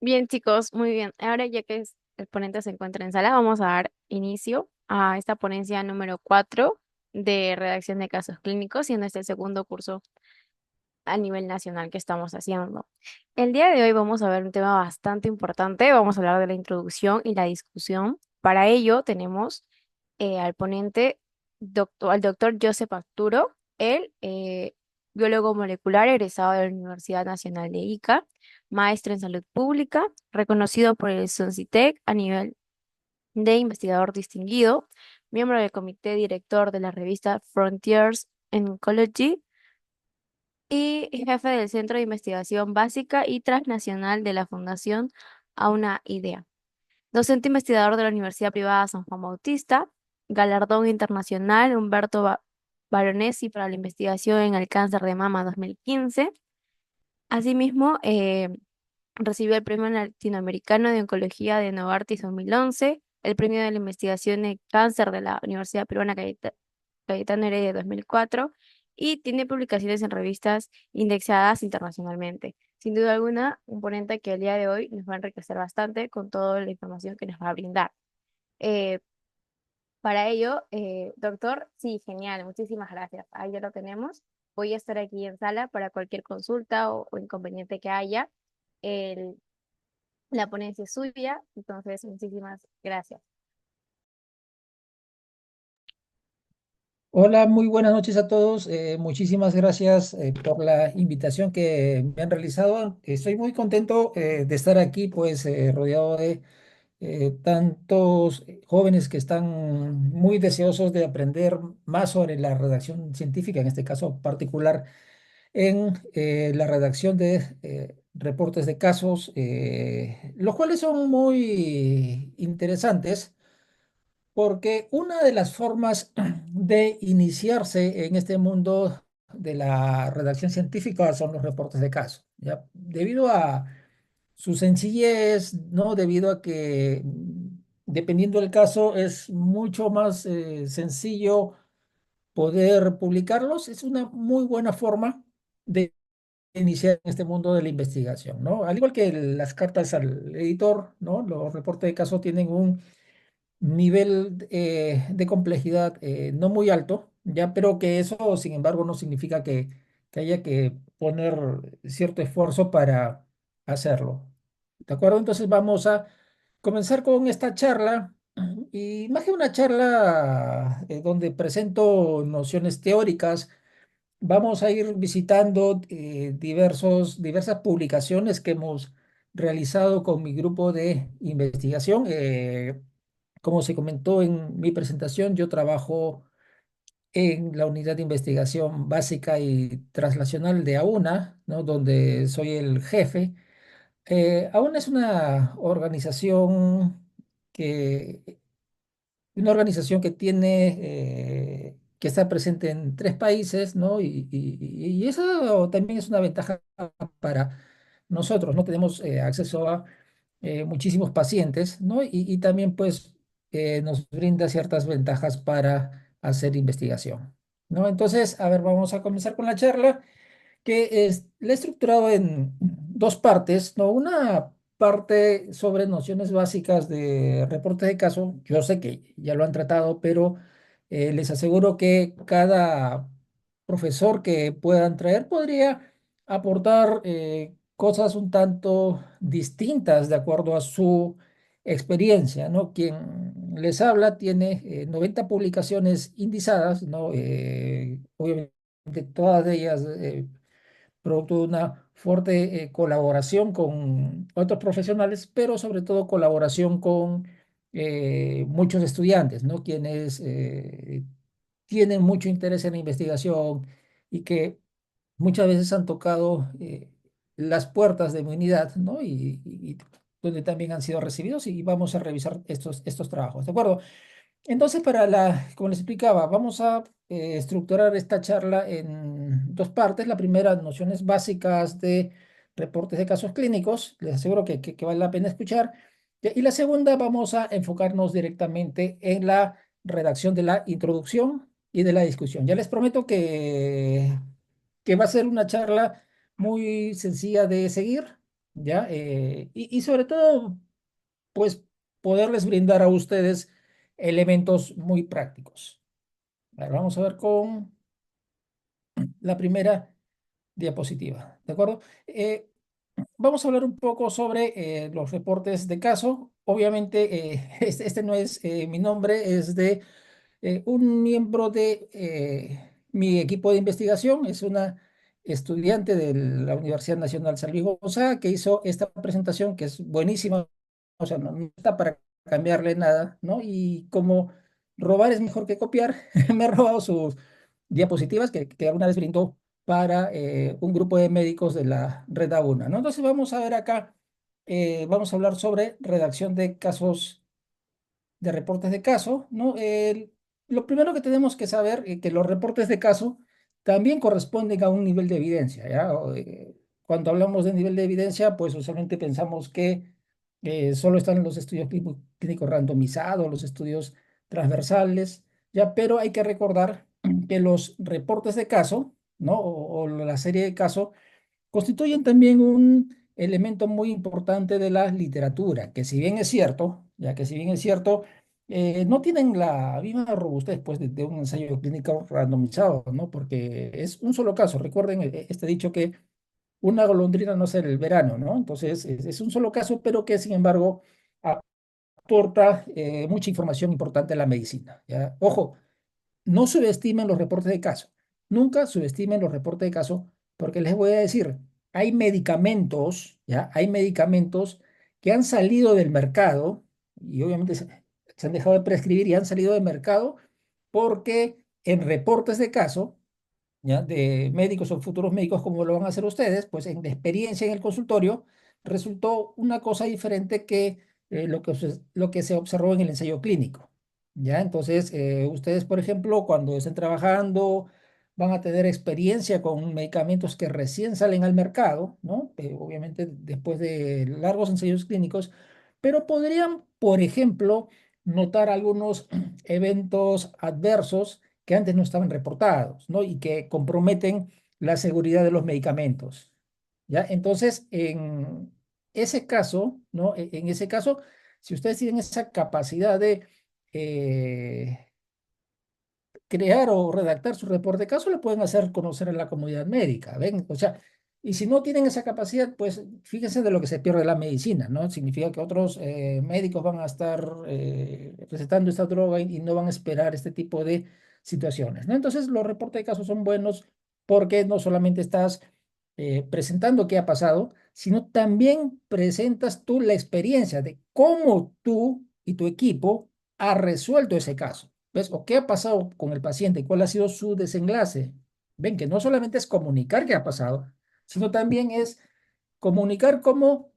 Bien, chicos, muy bien. Ahora ya que el ponente se encuentra en sala, vamos a dar inicio a esta ponencia número 4 de redacción de casos clínicos, siendo este el segundo curso a nivel nacional que estamos haciendo. El día de hoy vamos a ver un tema bastante importante. Vamos a hablar de la introducción y la discusión. Para ello tenemos al ponente, al doctor Joseph Arturo, él, biólogo molecular egresado de la Universidad Nacional de Ica, maestro en salud pública, reconocido por el SONCITEC a nivel de investigador distinguido, miembro del comité director de la revista Frontiers in Ecology y jefe del Centro de Investigación Básica y Transnacional de la Fundación A una Idea. Docente investigador de la Universidad Privada San Juan Bautista, galardón internacional Humberto Baronesi para la investigación en el cáncer de mama 2015. Asimismo, recibió el Premio Latinoamericano de Oncología de Novartis 2011, el Premio de la Investigación en Cáncer de la Universidad Peruana Cayetano Heredia 2004 y tiene publicaciones en revistas indexadas internacionalmente. Sin duda alguna, un ponente que el día de hoy nos va a enriquecer bastante con toda la información que nos va a brindar. Eh, para ello, doctor, sí, genial, muchísimas gracias. Ahí ya lo tenemos. Voy a estar aquí en sala para cualquier consulta o inconveniente que haya. El- la ponencia es suya, entonces muchísimas gracias. Hola, muy buenas noches a todos. Muchísimas gracias por la invitación que me han realizado. Estoy muy contento de estar aquí, pues rodeado de tantos jóvenes que están muy deseosos de aprender más sobre la redacción científica, en este caso particular en la redacción de reportes de casos, los cuales son muy interesantes porque una de las formas de iniciarse en este mundo de la redacción científica son los reportes de caso, ¿ya? Debido a su sencillez, ¿no? Debido a que, dependiendo del caso, es mucho más sencillo poder publicarlos. Es una muy buena forma de iniciar en este mundo de la investigación, ¿no? Al igual que las cartas al editor, ¿no? Los reportes de caso tienen un nivel de complejidad no muy alto, ya, pero que eso, sin embargo, no significa que haya que poner cierto esfuerzo para hacerlo. ¿De acuerdo? Entonces vamos a comenzar con esta charla. Y más que una charla donde presento nociones teóricas, vamos a ir visitando diversas publicaciones que hemos realizado con mi grupo de investigación. Como se comentó en mi presentación, yo trabajo en la unidad de investigación básica y translacional de AUNA, ¿no? Donde soy el jefe. AUNA es que, una organización que que está presente en 3 países, ¿no? Y eso también es una ventaja para nosotros, ¿no? Tenemos acceso a muchísimos pacientes, ¿no? Y también pues nos brinda ciertas ventajas para hacer investigación, ¿no? Entonces, a ver, vamos a comenzar con la charla la he estructurado en 2 partes, ¿no? Una parte sobre nociones básicas de reporte de caso. Yo sé que ya lo han tratado, pero les aseguro que cada profesor que puedan traer podría aportar cosas un tanto distintas de acuerdo a su experiencia, ¿no? Quien les habla tiene 90 publicaciones indizadas, ¿no? Obviamente todas de ellas producto de una fuerte colaboración con otros profesionales, pero sobre todo colaboración con muchos estudiantes, ¿no? Quienes tienen mucho interés en la investigación y que muchas veces han tocado las puertas de mi unidad, ¿no? Y donde también han sido recibidos y vamos a revisar estos trabajos, ¿de acuerdo? Entonces, como les explicaba, vamos a estructurar esta charla en 2 partes. La primera, nociones básicas de reportes de casos clínicos. Les aseguro que vale la pena escuchar. Y la segunda, vamos a enfocarnos directamente en la redacción de la introducción y de la discusión. Ya les prometo que va a ser una charla muy sencilla de seguir, ¿ya? Y sobre todo, pues, poderles brindar a ustedes elementos muy prácticos. A ver, vamos a ver con la primera diapositiva, ¿de acuerdo? Vamos a hablar un poco sobre los reportes de caso. Obviamente, este no es mi nombre, es de un miembro de mi equipo de investigación, es una estudiante de la Universidad Nacional Salvi Gonzaga que hizo esta presentación que es buenísima, o sea, no está para cambiarle nada, ¿no? Y como robar es mejor que copiar, me he robado sus diapositivas que alguna vez brindó para un grupo de médicos de la Red A1, ¿no? Entonces vamos a ver acá, vamos a hablar sobre redacción de casos de reportes de caso, ¿no? Lo primero que tenemos que saber es que los reportes de caso también corresponden a un nivel de evidencia, ¿ya? Cuando hablamos de nivel de evidencia, pues usualmente pensamos que solo están los estudios clínicos randomizados, los estudios transversales, ¿ya? Pero hay que recordar que los reportes de caso, ¿no? O la serie de caso constituyen también un elemento muy importante de la literatura, que si bien es cierto, ya que si bien es cierto, no tienen la misma robustez pues, de un ensayo clínico randomizado, ¿no? Porque es un solo caso. Recuerden este dicho que una golondrina no sale el verano, ¿no? Entonces, es un solo caso, pero que sin embargo aporta mucha información importante a la medicina, ¿ya? Ojo, no subestimen los reportes de caso. Nunca subestimen los reportes de caso porque les voy a decir, hay medicamentos, ¿ya? Hay medicamentos que han salido del mercado y obviamente se han dejado de prescribir y han salido del mercado porque en reportes de caso, ¿ya? De médicos o futuros médicos, como lo van a hacer ustedes, pues en la experiencia en el consultorio resultó una cosa diferente que lo que se observó en el ensayo clínico. ¿Ya? Entonces, ustedes, por ejemplo, cuando estén trabajando, van a tener experiencia con medicamentos que recién salen al mercado, ¿no? Obviamente después de largos ensayos clínicos, pero podrían, por ejemplo, notar algunos eventos adversos que antes no estaban reportados, ¿no? Y que comprometen la seguridad de los medicamentos, ¿ya? Entonces, en ese caso, ¿no? En ese caso, si ustedes tienen esa capacidad de eh, crear o redactar su reporte de caso, lo pueden hacer conocer a la comunidad médica, ¿ven? O sea, y si no tienen esa capacidad, pues fíjense de lo que se pierde la medicina, ¿no? Significa que otros médicos van a estar recetando esta droga y no van a esperar este tipo de situaciones, ¿no? Entonces, los reportes de casos son buenos porque no solamente estás presentando qué ha pasado, sino también presentas tú la experiencia de cómo tú y tu equipo ha resuelto ese caso. ¿Ves? ¿O qué ha pasado con el paciente? ¿Cuál ha sido su desenlace? Ven que no solamente es comunicar qué ha pasado, sino también es comunicar cómo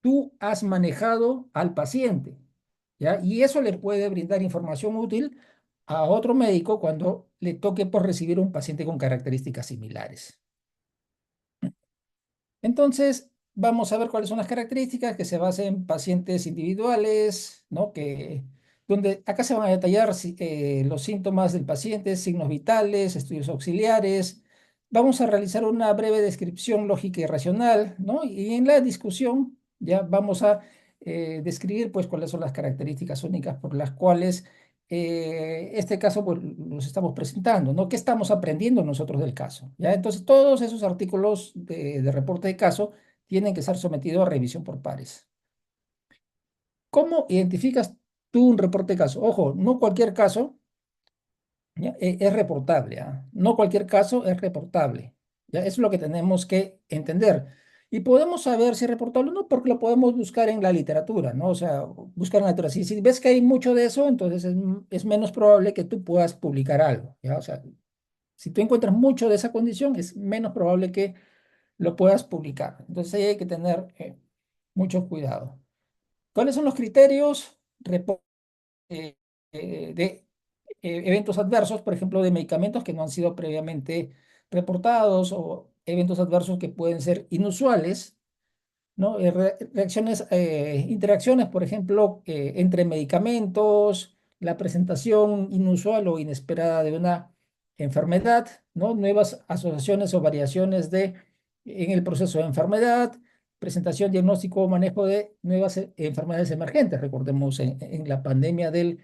tú has manejado al paciente, ¿ya? Y eso le puede brindar información útil a otro médico cuando le toque por recibir un paciente con características similares. Entonces, vamos a ver cuáles son las características que se basan en pacientes individuales, ¿no? Donde acá se van a detallar los síntomas del paciente, signos vitales, estudios auxiliares. Vamos a realizar una breve descripción lógica y racional, ¿no? Y en la discusión ya vamos a describir, pues, cuáles son las características únicas por las cuales este caso pues, los estamos presentando, ¿no? ¿Qué estamos aprendiendo nosotros del caso? ¿Ya? Entonces, todos esos artículos de reporte de caso tienen que ser sometidos a revisión por pares. ¿Cómo identificas tú un reporte de caso? Ojo, no cualquier caso ¿ya? Es reportable, ¿ah? No cualquier caso es reportable. ¿Ya? Eso es lo que tenemos que entender. Y podemos saber si es reportable o no, porque lo podemos buscar en la literatura, ¿no? O sea, buscar en la literatura. Si ves que hay mucho de eso, entonces es menos probable que tú puedas publicar algo, ¿ya? O sea, si tú encuentras mucho de esa condición, es menos probable que lo puedas publicar. Entonces ahí hay que tener mucho cuidado. ¿Cuáles son los criterios de eventos adversos, por ejemplo, de medicamentos que no han sido previamente reportados o eventos adversos que pueden ser inusuales, ¿no? Reacciones, interacciones, por ejemplo, entre medicamentos, la presentación inusual o inesperada de una enfermedad, ¿no? Nuevas asociaciones o variaciones en el proceso de enfermedad, presentación, diagnóstico o manejo de nuevas enfermedades emergentes. Recordemos en la pandemia del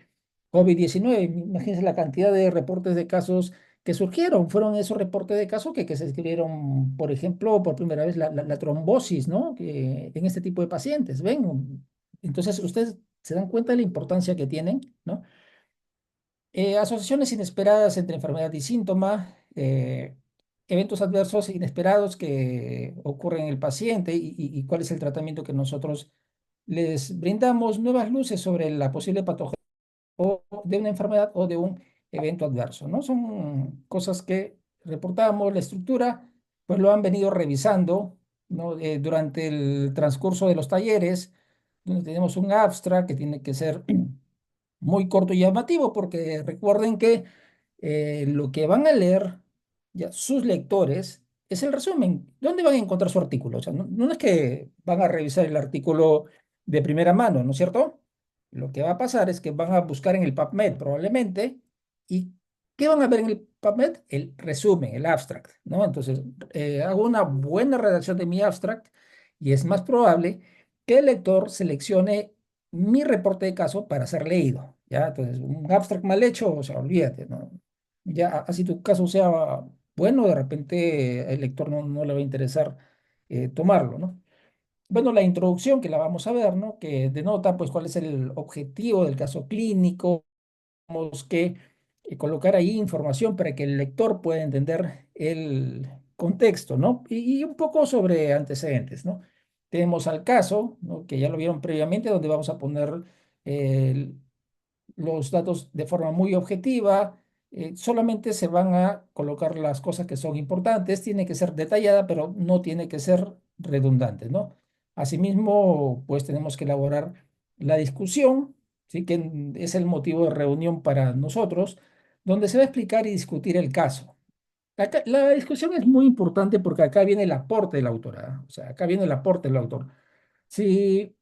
COVID-19, imagínense la cantidad de reportes de casos que surgieron. Fueron esos reportes de casos que se escribieron, por ejemplo, por primera vez la trombosis, ¿no? Que, en este tipo de pacientes, ¿ven? Entonces, ustedes se dan cuenta de la importancia que tienen, ¿no? Asociaciones inesperadas entre enfermedad y síntoma, eventos adversos inesperados que ocurren en el paciente y cuál es el tratamiento que nosotros les brindamos, nuevas luces sobre la posible patología o de una enfermedad o de un evento adverso, ¿no? Son cosas que reportamos, la estructura, pues lo han venido revisando, ¿no? Durante el transcurso de los talleres, donde tenemos un abstract que tiene que ser muy corto y llamativo, porque recuerden que lo que van a leer ya sus lectores es el resumen. ¿Dónde van a encontrar su artículo? O sea, no es que van a revisar el artículo de primera mano, ¿no es cierto? Lo que va a pasar es que van a buscar en el PubMed probablemente. ¿Y qué van a ver en el PubMed? El resumen, el abstract, ¿no? Entonces, hago una buena redacción de mi abstract y es más probable que el lector seleccione mi reporte de caso para ser leído, ¿ya? Entonces, un abstract mal hecho, o sea, olvídate, ¿no? Ya, así tu caso sea bueno, de repente el lector no le va a interesar tomarlo, ¿no? Bueno, la introducción que la vamos a ver, ¿no? Que denota, pues, cuál es el objetivo del caso clínico, tenemos que colocar ahí información para que el lector pueda entender el contexto, ¿no? Y un poco sobre antecedentes, ¿no? Tenemos al caso, ¿no? Que ya lo vieron previamente, donde vamos a poner eh, los datos de forma muy objetiva. Solamente se van a colocar las cosas que son importantes, tiene que ser detallada, pero no tiene que ser redundante, ¿no? Asimismo, pues tenemos que elaborar la discusión, ¿sí? Que es el motivo de reunión para nosotros, donde se va a explicar y discutir el caso. La discusión es muy importante porque acá viene el aporte del autor, ¿ah? O sea, acá viene el aporte del autor. Si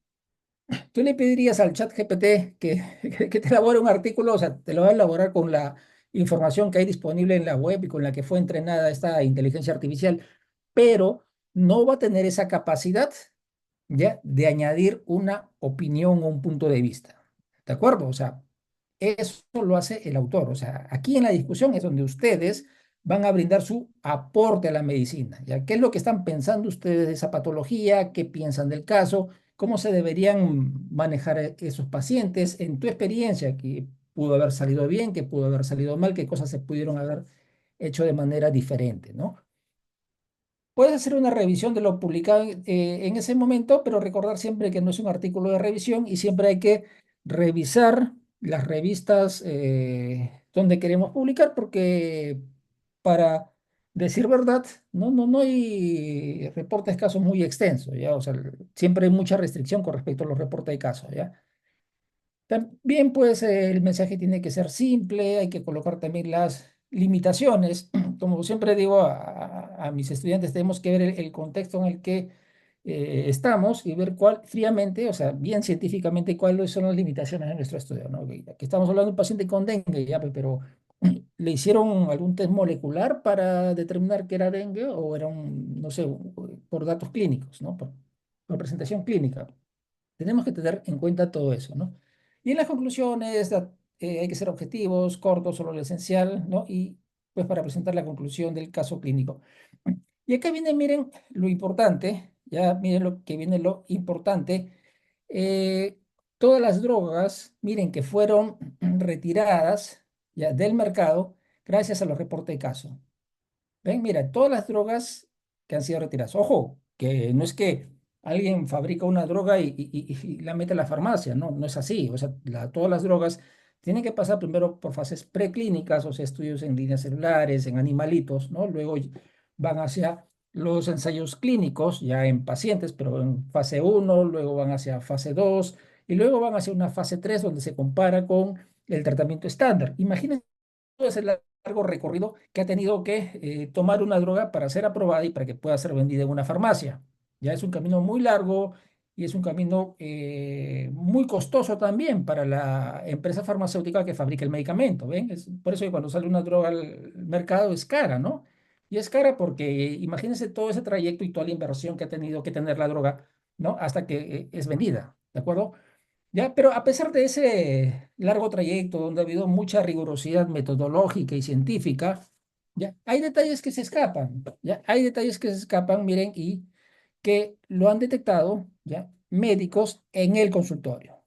tú le pedirías al chat GPT que te elabore un artículo, o sea, te lo va a elaborar con la información que hay disponible en la web y con la que fue entrenada esta inteligencia artificial, pero no va a tener esa capacidad, ¿ya? De añadir una opinión o un punto de vista. ¿De acuerdo? O sea, eso lo hace el autor. O sea, aquí en la discusión es donde ustedes van a brindar su aporte a la medicina. ¿Ya? ¿Qué es lo que están pensando ustedes de esa patología? ¿Qué piensan del caso? ¿Cómo se deberían manejar esos pacientes? En tu experiencia, que pudo haber salido bien, que pudo haber salido mal, qué cosas se pudieron haber hecho de manera diferente, ¿no? Puedes hacer una revisión de lo publicado en ese momento, pero recordar siempre que no es un artículo de revisión y siempre hay que revisar las revistas donde queremos publicar, porque para decir verdad, no hay reportes de casos muy extensos, ¿ya? O sea, siempre hay mucha restricción con respecto a los reportes de casos, ¿ya? También, pues, el mensaje tiene que ser simple, hay que colocar también las limitaciones. Como siempre digo a mis estudiantes, tenemos que ver el contexto en el que estamos y ver cuál, fríamente, o sea, bien científicamente, cuáles son las limitaciones de nuestro estudio, ¿no? Aquí estamos hablando de un paciente con dengue, ya, pero ¿le hicieron algún test molecular para determinar que era dengue o era un, no sé, por datos clínicos, ¿no? Por presentación clínica? Tenemos que tener en cuenta todo eso, ¿no? Y en las conclusiones hay que ser objetivos, cortos, solo lo esencial, ¿no? Y pues para presentar la conclusión del caso clínico. Y acá viene, miren, lo importante, ya miren lo que viene lo importante. Eh, Todas las drogas, miren, que fueron retiradas ya del mercado gracias a los reportes de caso. Ven, mira, todas las drogas que han sido retiradas. Ojo, que no es que alguien fabrica una droga y la mete a la farmacia, no es así. O sea, todas las drogas tienen que pasar primero por fases preclínicas, o sea, estudios en líneas celulares, en animalitos, ¿no? Luego van hacia los ensayos clínicos, ya en pacientes, pero en fase uno, luego van hacia fase 2 y luego van hacia una fase 3 donde se compara con el tratamiento estándar. Imagínense es el largo recorrido que ha tenido que tomar una droga para ser aprobada y para que pueda ser vendida en una farmacia. Ya es un camino muy largo y es un camino muy costoso también para la empresa farmacéutica que fabrica el medicamento. ¿Ven? Es por eso que cuando sale una droga al mercado es cara, ¿no? Y es cara porque imagínense todo ese trayecto y toda la inversión que ha tenido que tener la droga, ¿no? Hasta que es vendida, ¿de acuerdo? Ya, pero a pesar de ese largo trayecto donde ha habido mucha rigurosidad metodológica y científica, ya, hay detalles que se escapan, ya, hay detalles que se escapan, miren, y que lo han detectado, ya, médicos en el consultorio.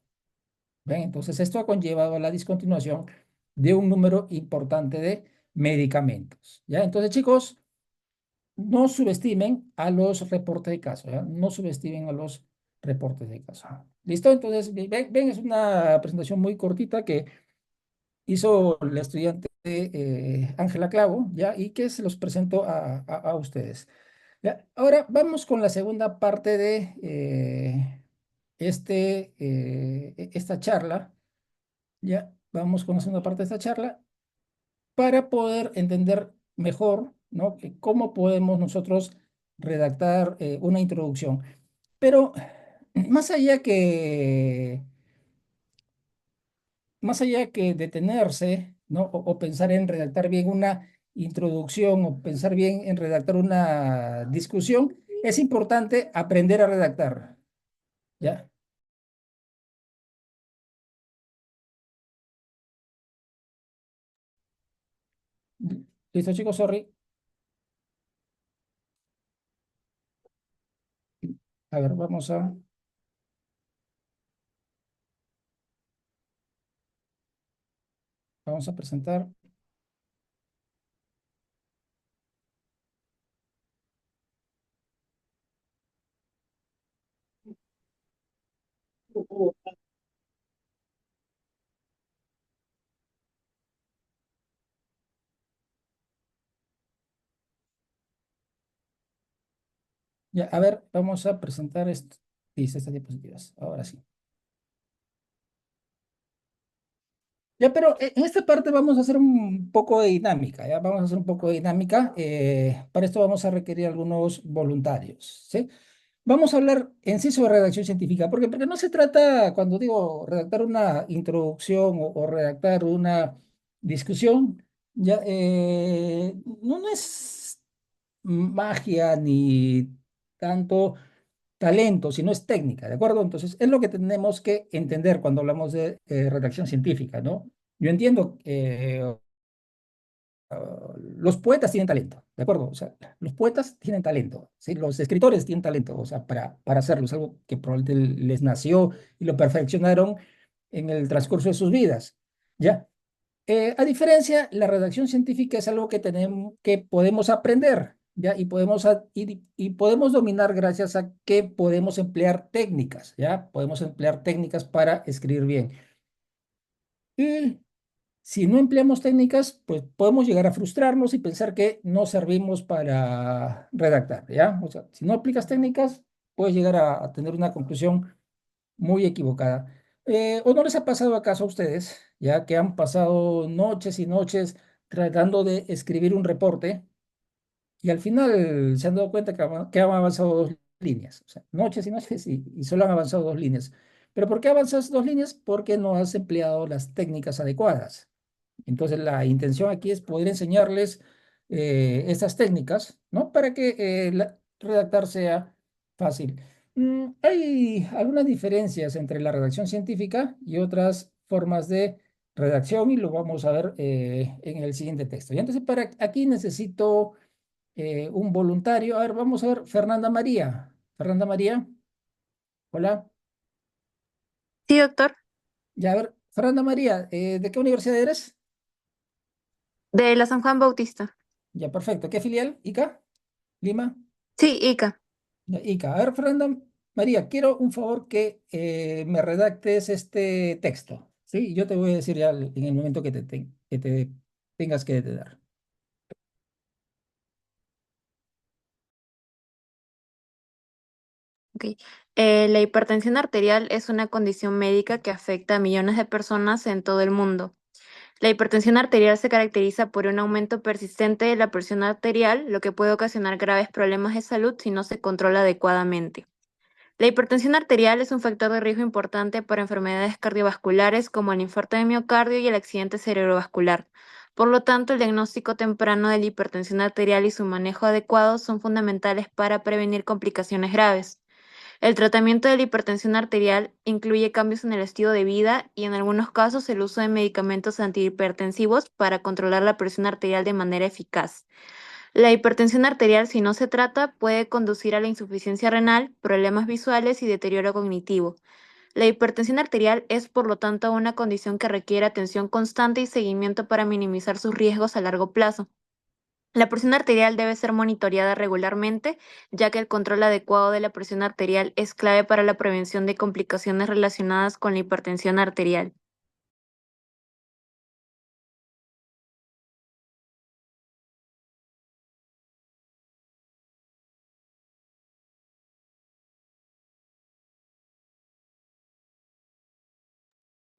¿Ven? Entonces, esto ha conllevado a la discontinuación de un número importante de medicamentos, ¿ya? Entonces, chicos, no subestimen a los reportes de casos, ¿ya? No subestimen a los reportes de casos. ¿Listo? Entonces, ven, es una presentación muy cortita que hizo la estudiante Ángela Clavo, ¿ya? Y que se los presento a ustedes. ¿Ya? Ahora vamos con la segunda parte de esta charla, ¿ya? Vamos con la segunda parte de esta charla para poder entender mejor, ¿no? Cómo podemos nosotros redactar una introducción. Pero más allá que, más allá que detenerse, ¿no? O pensar en redactar bien una introducción o pensar bien en redactar una discusión, es importante aprender a redactar, ¿ya? ¿Listo, chicos? Sorry. A ver, vamos a presentar. Ya, a ver, vamos a presentar esto. Dice estas diapositivas. Ahora sí. Ya, pero en esta parte vamos a hacer un poco de dinámica, ¿ya? Vamos a hacer un poco de dinámica. Para esto vamos a requerir algunos voluntarios, ¿sí? Vamos a hablar en sí sobre redacción científica, porque no se trata, cuando digo redactar una introducción o redactar una discusión, ya, no es magia ni tanto talento, sino es técnica, ¿de acuerdo? Entonces, es lo que tenemos que entender cuando hablamos de redacción científica, ¿no? Yo entiendo que los poetas tienen talento, ¿de acuerdo? O sea, los poetas tienen talento, ¿sí? Los escritores tienen talento, o sea, para hacerlo, es algo que probablemente les nació y lo perfeccionaron en el transcurso de sus vidas, ¿ya? A diferencia, la redacción científica es algo que tenemos, que podemos aprender, ¿ya? Y podemos dominar gracias a que podemos emplear técnicas, ¿ya? Podemos emplear técnicas para escribir bien. Y si no empleamos técnicas, pues podemos llegar a frustrarnos y pensar que no servimos para redactar, ¿ya? O sea, si no aplicas técnicas, puedes llegar a tener una conclusión muy equivocada. ¿O no les ha pasado acaso a ustedes, ya que han pasado noches y noches tratando de escribir un reporte y al final se han dado cuenta que han avanzado dos líneas? O sea, noches y noches y solo han avanzado dos líneas. ¿Pero por qué avanzas dos líneas? Porque no has empleado las técnicas adecuadas. Entonces, la intención aquí es poder enseñarles estas técnicas, ¿no? Para que redactar sea fácil. Hay algunas diferencias entre la redacción científica y otras formas de redacción y lo vamos a ver en el siguiente texto. Y entonces, para aquí necesito un voluntario. A ver, vamos a ver, Fernanda María. Fernanda María, hola. Sí, doctor. Ya, a ver, Fernanda María, ¿de qué universidad eres? De la San Juan Bautista. Ya, perfecto. ¿Qué filial? ¿ICA? ¿Lima? Sí, Ica. Ya, ICA. A ver, Fernanda María, quiero un favor que me redactes este texto, ¿sí? Y yo te voy a decir ya en el momento que te tengas que detener. Ok. La hipertensión arterial es una condición médica que afecta a millones de personas en todo el mundo. La hipertensión arterial se caracteriza por un aumento persistente de la presión arterial, lo que puede ocasionar graves problemas de salud si no se controla adecuadamente. La hipertensión arterial es un factor de riesgo importante para enfermedades cardiovasculares como el infarto de miocardio y el accidente cerebrovascular. Por lo tanto, el diagnóstico temprano de la hipertensión arterial y su manejo adecuado son fundamentales para prevenir complicaciones graves. El tratamiento de la hipertensión arterial incluye cambios en el estilo de vida y en algunos casos el uso de medicamentos antihipertensivos para controlar la presión arterial de manera eficaz. La hipertensión arterial, si no se trata, puede conducir a la insuficiencia renal, problemas visuales y deterioro cognitivo. La hipertensión arterial es, por lo tanto, una condición que requiere atención constante y seguimiento para minimizar sus riesgos a largo plazo. La presión arterial debe ser monitoreada regularmente, ya que el control adecuado de la presión arterial es clave para la prevención de complicaciones relacionadas con la hipertensión arterial.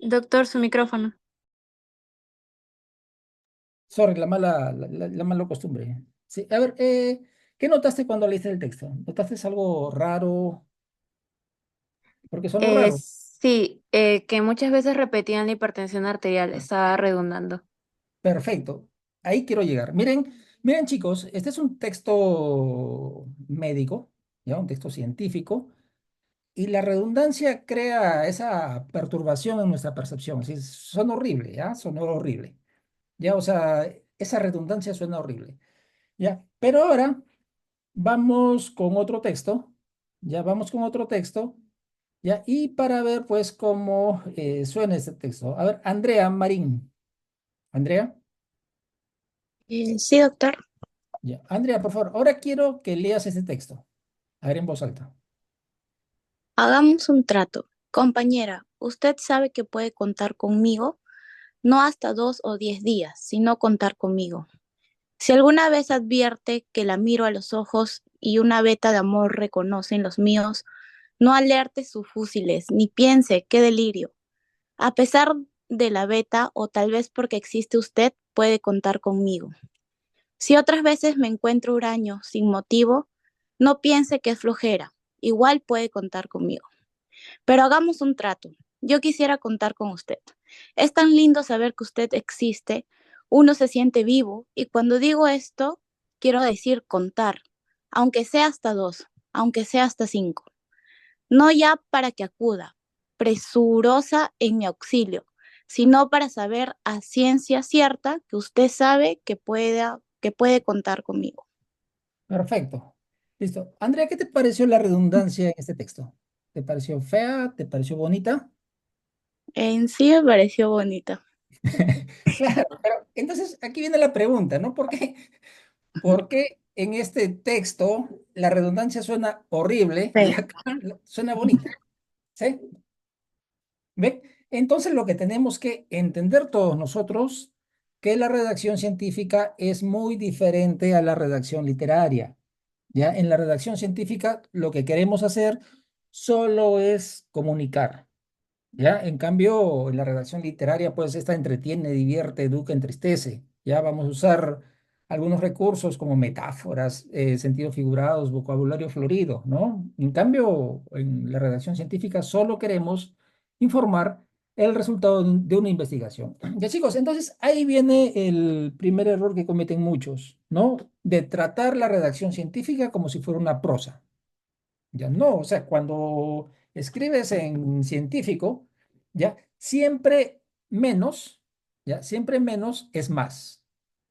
Doctor, su micrófono. Sorry, la mala costumbre. Sí, a ver, ¿qué notaste cuando leíste el texto? ¿Notaste algo raro? Porque sonó raro. Sí, que muchas veces repetían la hipertensión arterial, estaba redundando. Perfecto. Ahí quiero llegar. Miren chicos, este es un texto médico, ya, un texto científico, y la redundancia crea esa perturbación en nuestra percepción. Sí, son horrible, ¿ya? Son horrible. Ya, o sea, esa redundancia suena horrible. Ya, pero ahora vamos con otro texto. Ya vamos con otro texto. Ya, y para ver pues cómo suena este texto. A ver, Andrea Marín. Andrea. Sí, doctor. Ya. Andrea, por favor, ahora quiero que leas este texto. A ver en voz alta. Hagamos un trato. Compañera, usted sabe que puede contar conmigo, no hasta 2 o 10 días, sino contar conmigo. Si alguna vez advierte que la miro a los ojos y una veta de amor reconoce en los míos, no alerte sus fúsiles, ni piense, qué delirio. A pesar de la veta, o tal vez porque existe usted, puede contar conmigo. Si otras veces me encuentro huraño sin motivo, no piense que es flojera, igual puede contar conmigo. Pero hagamos un trato. Yo quisiera contar con usted. Es tan lindo saber que usted existe, uno se siente vivo y cuando digo esto, quiero decir contar, aunque sea hasta 2, aunque sea hasta 5. No ya para que acuda, presurosa en mi auxilio, sino para saber a ciencia cierta que usted sabe que puede contar conmigo. Perfecto. Listo. Andrea, ¿qué te pareció la redundancia en este texto? ¿Te pareció fea? ¿Te pareció bonita? En sí me pareció bonita. Claro, pero entonces aquí viene la pregunta, ¿no? ¿Por qué en este texto la redundancia suena horrible y Sí. acá suena bonita? ¿Sí? ¿Ve? Entonces lo que tenemos que entender todos nosotros, que la redacción científica es muy diferente a la redacción literaria. ¿Ya? En la redacción científica lo que queremos hacer solo es comunicar. ¿Ya? En cambio, en la redacción literaria, pues esta entretiene, divierte, educa, entristece. Ya vamos a usar algunos recursos como metáforas, sentidos figurados, vocabulario florido, ¿no? En cambio, en la redacción científica solo queremos informar el resultado de una investigación. Ya chicos, entonces ahí viene el primer error que cometen muchos, ¿no? De tratar la redacción científica como si fuera una prosa. Ya no, o sea, cuando escribes en científico, ya siempre menos, ya siempre menos es más.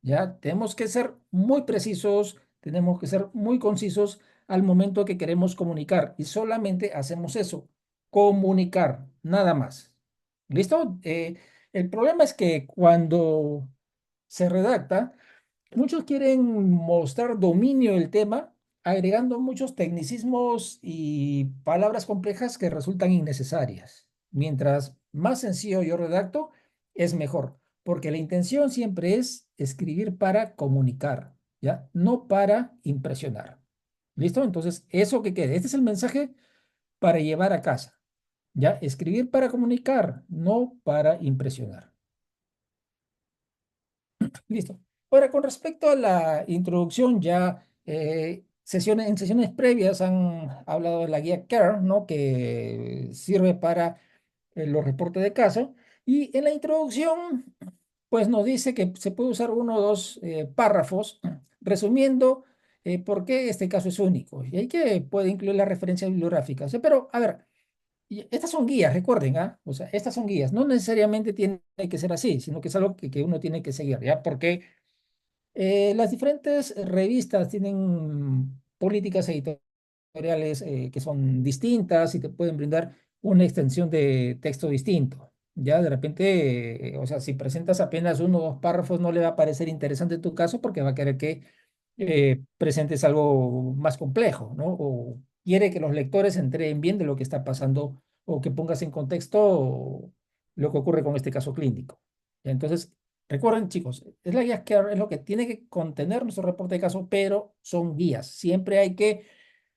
Ya tenemos que ser muy precisos, tenemos que ser muy concisos al momento que queremos comunicar y solamente hacemos eso, comunicar, nada más. ¿Listo? El problema es que cuando se redacta, muchos quieren mostrar dominio del tema, agregando muchos tecnicismos y palabras complejas que resultan innecesarias. Mientras más sencillo yo redacto, es mejor, porque la intención siempre es escribir para comunicar, ¿ya? No para impresionar. ¿Listo? Entonces, eso que quede. Este es el mensaje para llevar a casa, ¿ya? Escribir para comunicar, no para impresionar. Listo. Ahora, con respecto a la introducción, ya en sesiones previas han hablado de la guía CARE, ¿no? Que sirve para los reportes de caso. Y en la introducción pues nos dice que se puede usar uno o dos párrafos resumiendo por qué este caso es único. Y ahí que puede incluir la referencia bibliográfica. O sea, pero, a ver, y estas son guías, recuerden, ¿ah? O sea, estas son guías. No necesariamente tiene que ser así, sino que es algo que uno tiene que seguir, ¿ya? Porque las diferentes revistas tienen políticas editoriales que son distintas y te pueden brindar una extensión de texto distinto. Ya de repente, o sea, si presentas apenas uno o dos párrafos, no le va a parecer interesante tu caso porque va a querer que presentes algo más complejo, ¿no? O quiere que los lectores se enteren bien de lo que está pasando o que pongas en contexto lo que ocurre con este caso clínico. Entonces, recuerden, chicos, es la guía que es lo que tiene que contener nuestro reporte de caso, pero son guías. Siempre hay que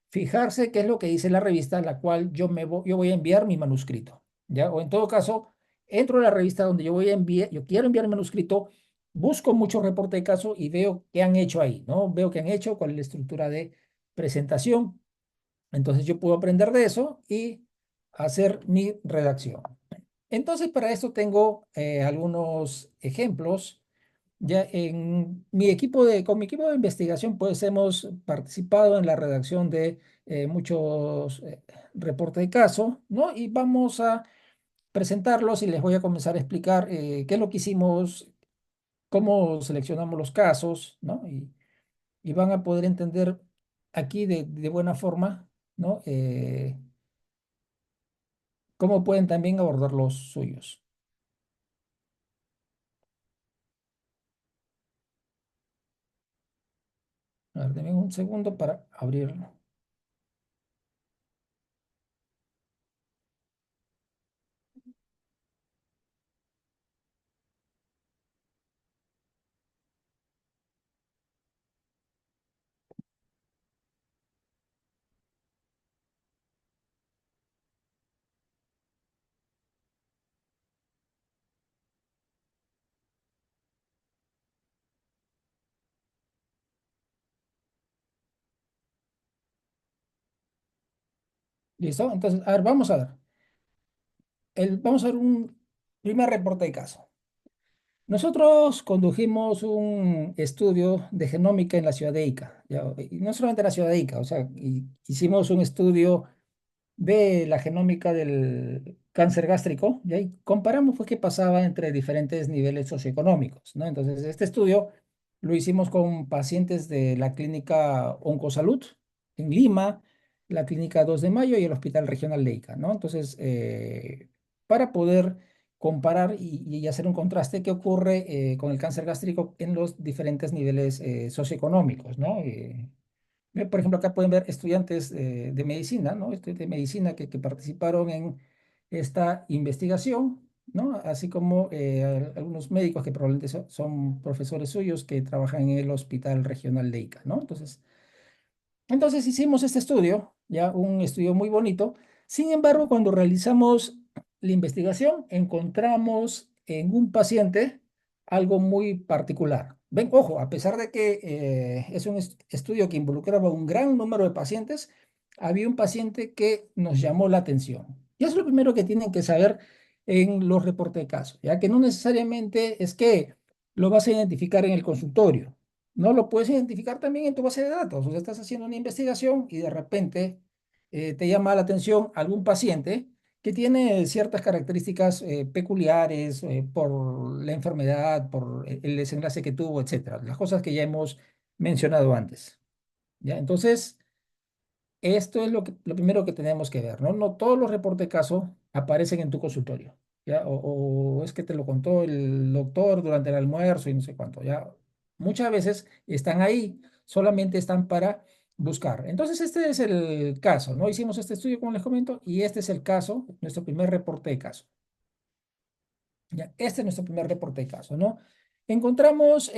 fijarse qué es lo que dice la revista a la cual yo voy a enviar mi manuscrito, ¿ya? O en todo caso, entro a la revista donde yo voy a enviar, yo quiero enviar mi manuscrito, busco mucho reporte de caso y veo qué han hecho ahí, ¿no? Veo qué han hecho, cuál es la estructura de presentación. Entonces yo puedo aprender de eso y hacer mi redacción. Entonces, para esto tengo algunos ejemplos. Ya en mi con mi equipo de investigación, pues hemos participado en la redacción de muchos reportes de caso, ¿no? Y vamos a presentarlos y les voy a comenzar a explicar qué es lo que hicimos, cómo seleccionamos los casos, ¿no? Y van a poder entender aquí de buena forma, ¿no? Cómo pueden también abordar los suyos. A ver, denme un segundo para abrirlo. ¿Listo? Entonces, a ver, vamos a ver. Vamos a ver un primer reporte de caso. Nosotros condujimos un estudio de genómica en la ciudad de Ica, ¿ya? Y no solamente en la ciudad de Ica, o sea, hicimos un estudio de la genómica del cáncer gástrico, y ahí comparamos pues, qué pasaba entre diferentes niveles socioeconómicos, ¿no? Entonces, este estudio lo hicimos con pacientes de la clínica Oncosalud en Lima, la clínica 2 de Mayo y el Hospital Regional de Ica, ¿no? Entonces, para poder comparar y hacer un contraste qué ocurre con el cáncer gástrico en los diferentes niveles socioeconómicos, ¿no? Por ejemplo, acá pueden ver estudiantes de medicina, ¿no? Estudiantes de medicina que participaron en esta investigación, ¿no? Así como algunos médicos que probablemente son profesores suyos que trabajan en el Hospital Regional de Ica, ¿no? Entonces hicimos este estudio, ya un estudio muy bonito. Sin embargo, cuando realizamos la investigación, encontramos en un paciente algo muy particular. Ven, ojo, a pesar de que es un estudio que involucraba un gran número de pacientes, había un paciente que nos llamó la atención. Y eso es lo primero que tienen que saber en los reportes de caso, ya que no necesariamente es que lo vas a identificar en el consultorio. No lo puedes identificar también en tu base de datos. O sea, estás haciendo una investigación y de repente te llama la atención algún paciente que tiene ciertas características peculiares por la enfermedad, por el desenlace que tuvo, etcétera. Las cosas que ya hemos mencionado antes. ¿Ya? Entonces, esto es lo primero que tenemos que ver, ¿no? No todos los reportes de caso aparecen en tu consultorio, ¿ya? O es que te lo contó el doctor durante el almuerzo y no sé cuánto, ¿ya? Muchas veces están ahí, solamente están para buscar. Entonces, este es el caso, ¿no? Hicimos este estudio, como les comento, y este es el caso, nuestro primer reporte de caso. ¿Ya? Este es nuestro primer reporte de caso, ¿no? Encontramos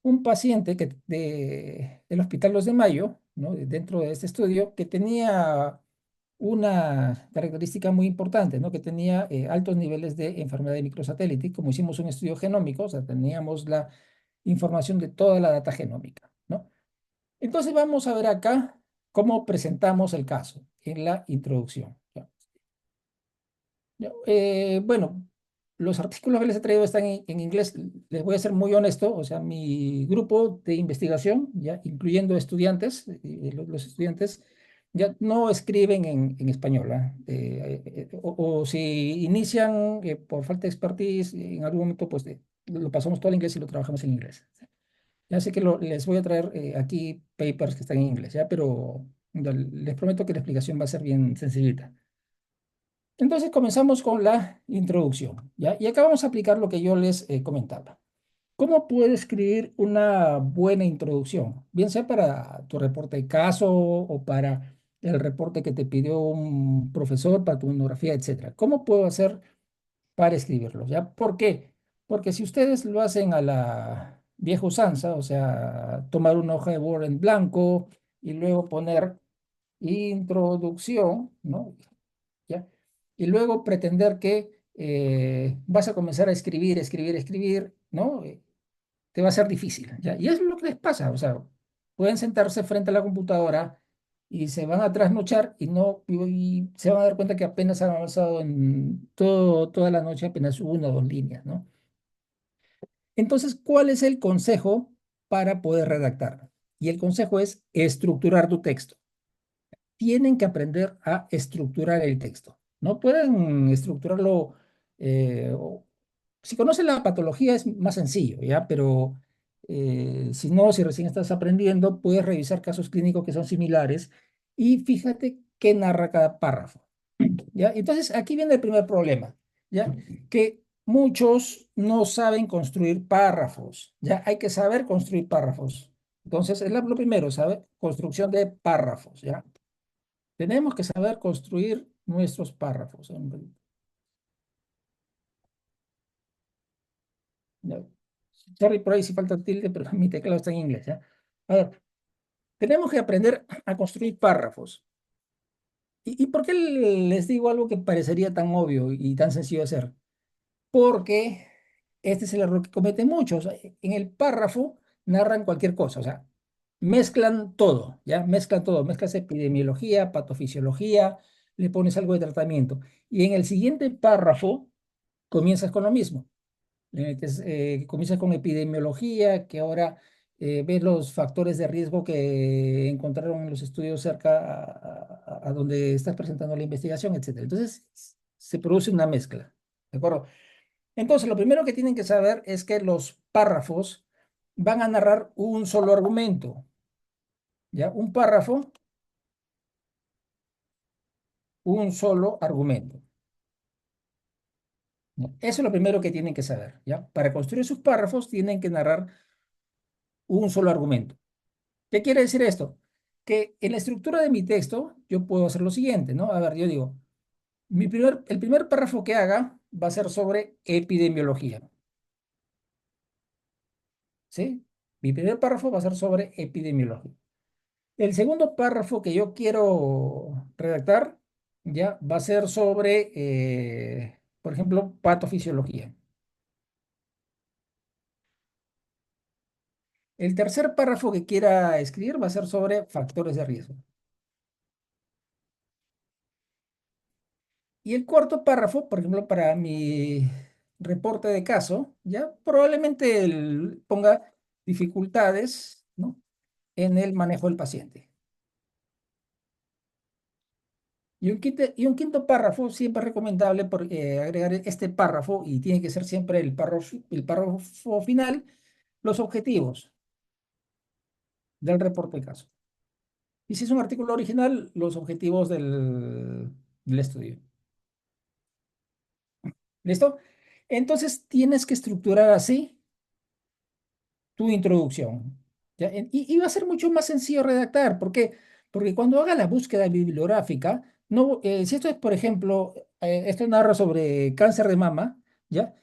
un paciente del Hospital Los de Mayo, ¿no? Dentro de este estudio, que tenía una característica muy importante, ¿no? Que tenía altos niveles de enfermedad de microsatélite. Como hicimos un estudio genómico, o sea, teníamos la información de toda la data genómica, ¿no? Entonces vamos a ver acá cómo presentamos el caso en la introducción. ¿Ya? Bueno, los artículos que les he traído están en inglés. Les voy a ser muy honesto, o sea, mi grupo de investigación, ya incluyendo estudiantes, los estudiantes, ya no escriben en español. ¿Ah? O si inician por falta de expertise, en algún momento, pues lo pasamos todo al inglés y lo trabajamos en inglés. Ya sé que les voy a traer aquí papers que están en inglés, ya, pero les prometo que la explicación va a ser bien sencillita. Entonces comenzamos con la introducción, ¿ya? Y acá vamos a aplicar lo que yo les comentaba. ¿Cómo puedes escribir una buena introducción? Bien sea para tu reporte de caso o para el reporte que te pidió un profesor para tu monografía, etcétera. ¿Cómo puedo hacer para escribirlo? ¿Ya? ¿Por qué? Porque si ustedes lo hacen a la vieja usanza, o sea, tomar una hoja de Word en blanco y luego poner introducción, ¿no? ¿Ya? Y luego pretender que vas a comenzar a escribir, escribir, escribir, ¿no? Te va a ser difícil, ¿ya? Y es lo que les pasa, o sea, pueden sentarse frente a la computadora y se van a trasnochar y no, y se van a dar cuenta que apenas han avanzado en toda la noche, apenas una o dos líneas, ¿no? Entonces, ¿cuál es el consejo para poder redactar? Y el consejo es estructurar tu texto. Tienen que aprender a estructurar el texto. No pueden estructurarlo. Si conocen la patología es más sencillo, ¿ya? Pero si no, si recién estás aprendiendo, puedes revisar casos clínicos que son similares y fíjate qué narra cada párrafo, ¿ya? Entonces, aquí viene el primer problema, ¿ya? Que muchos no saben construir párrafos, ¿ya? Hay que saber construir párrafos. Entonces, es lo primero, ¿sabe? Construcción de párrafos, ¿ya? Tenemos que saber construir nuestros párrafos. ¿Ya? Sorry por ahí si falta tilde, pero mi teclado está en inglés, ¿ya? A ver, tenemos que aprender a construir párrafos. ¿Y por qué les digo algo que parecería tan obvio y tan sencillo de hacer? Porque este es el error que cometen muchos. En el párrafo narran cualquier cosa, o sea, mezclan todo, ¿ya? Mezclan todo, mezclas epidemiología, patofisiología, le pones algo de tratamiento. Y en el siguiente párrafo comienzas con lo mismo. Comienzas con epidemiología, que ahora ves los factores de riesgo que encontraron en los estudios cerca a donde estás presentando la investigación, etcétera. Entonces, se produce una mezcla, ¿de acuerdo? Entonces, lo primero que tienen que saber es que los párrafos van a narrar un solo argumento, ¿ya? Un párrafo, un solo argumento. ¿Ya? Eso es lo primero que tienen que saber, ¿ya? Para construir sus párrafos tienen que narrar un solo argumento. ¿Qué quiere decir esto? Que en la estructura de mi texto yo puedo hacer lo siguiente, ¿no? A ver, yo digo, el primer párrafo que haga va a ser sobre epidemiología, ¿sí? Mi primer párrafo va a ser sobre epidemiología. El segundo párrafo que yo quiero redactar ya va a ser sobre, por ejemplo, patofisiología. El tercer párrafo que quiera escribir va a ser sobre factores de riesgo. Y el cuarto párrafo, por ejemplo, para mi reporte de caso, ya probablemente ponga dificultades, ¿no? En el manejo del paciente. Y un quinto párrafo, siempre es recomendable agregar este párrafo, y tiene que ser siempre el párrafo final, los objetivos del reporte de caso. Y si es un artículo original, los objetivos del estudio. ¿Listo? Entonces tienes que estructurar así tu introducción. ¿Ya? Y va a ser mucho más sencillo redactar. ¿Por qué? Porque cuando haga la búsqueda bibliográfica, no, si esto es, por ejemplo, esto narra sobre cáncer de mama, ¿ya?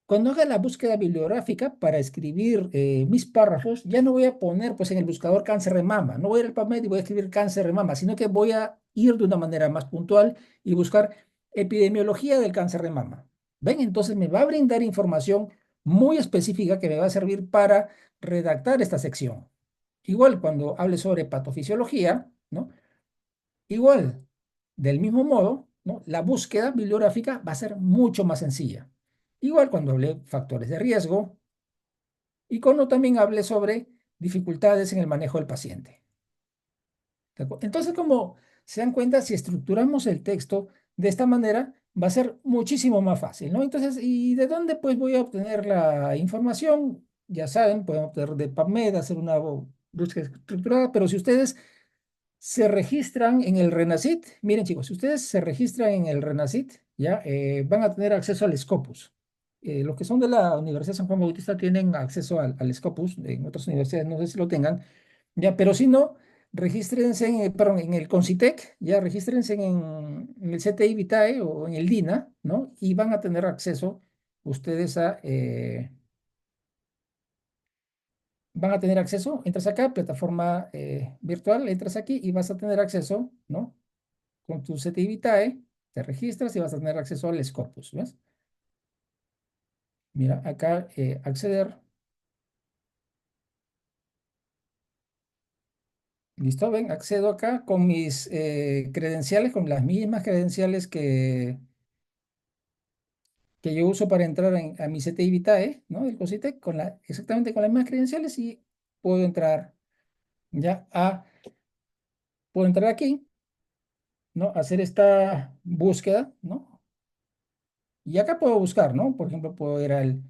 Cuando haga la búsqueda bibliográfica para escribir mis párrafos, ya no voy a poner pues en el buscador cáncer de mama, no voy a ir al PubMed y voy a escribir cáncer de mama, sino que voy a ir de una manera más puntual y buscar epidemiología del cáncer de mama. ¿Ven? Entonces me va a brindar información muy específica que me va a servir para redactar esta sección. Igual cuando hable sobre patofisiología, ¿no? Igual, del mismo modo, ¿no? La búsqueda bibliográfica va a ser mucho más sencilla. Igual cuando hablé factores de riesgo y cuando también hablé sobre dificultades en el manejo del paciente. ¿De acuerdo? Entonces, como se dan cuenta, si estructuramos el texto de esta manera, va a ser muchísimo más fácil, ¿no? Entonces, ¿y de dónde pues voy a obtener la información? Ya saben, pueden obtener de PubMed, hacer una búsqueda estructurada, pero si ustedes se registran en el RENACIT, miren chicos, si ustedes se registran en el RENACIT, ya van a tener acceso al Scopus. Los que son de la Universidad San Juan Bautista tienen acceso al Scopus, en otras universidades no sé si lo tengan, ya, pero si no, regístrense perdón, en el Concitec, ya regístrense en el CTI Vitae o en el DINA, ¿no? Y van a tener acceso ustedes van a tener acceso, entras acá, plataforma virtual, entras aquí y vas a tener acceso, ¿no? Con tu CTI Vitae, te registras y vas a tener acceso al Scopus, ¿ves? Mira, acá acceder, listo, ven, accedo acá con mis credenciales, con las mismas credenciales que yo uso para entrar a mi CTI Vitae, ¿no? El COSITEC, exactamente con las mismas credenciales y puedo entrar ya puedo entrar aquí, ¿no? Hacer esta búsqueda, ¿no? Y acá puedo buscar, ¿no? Por ejemplo, puedo ir al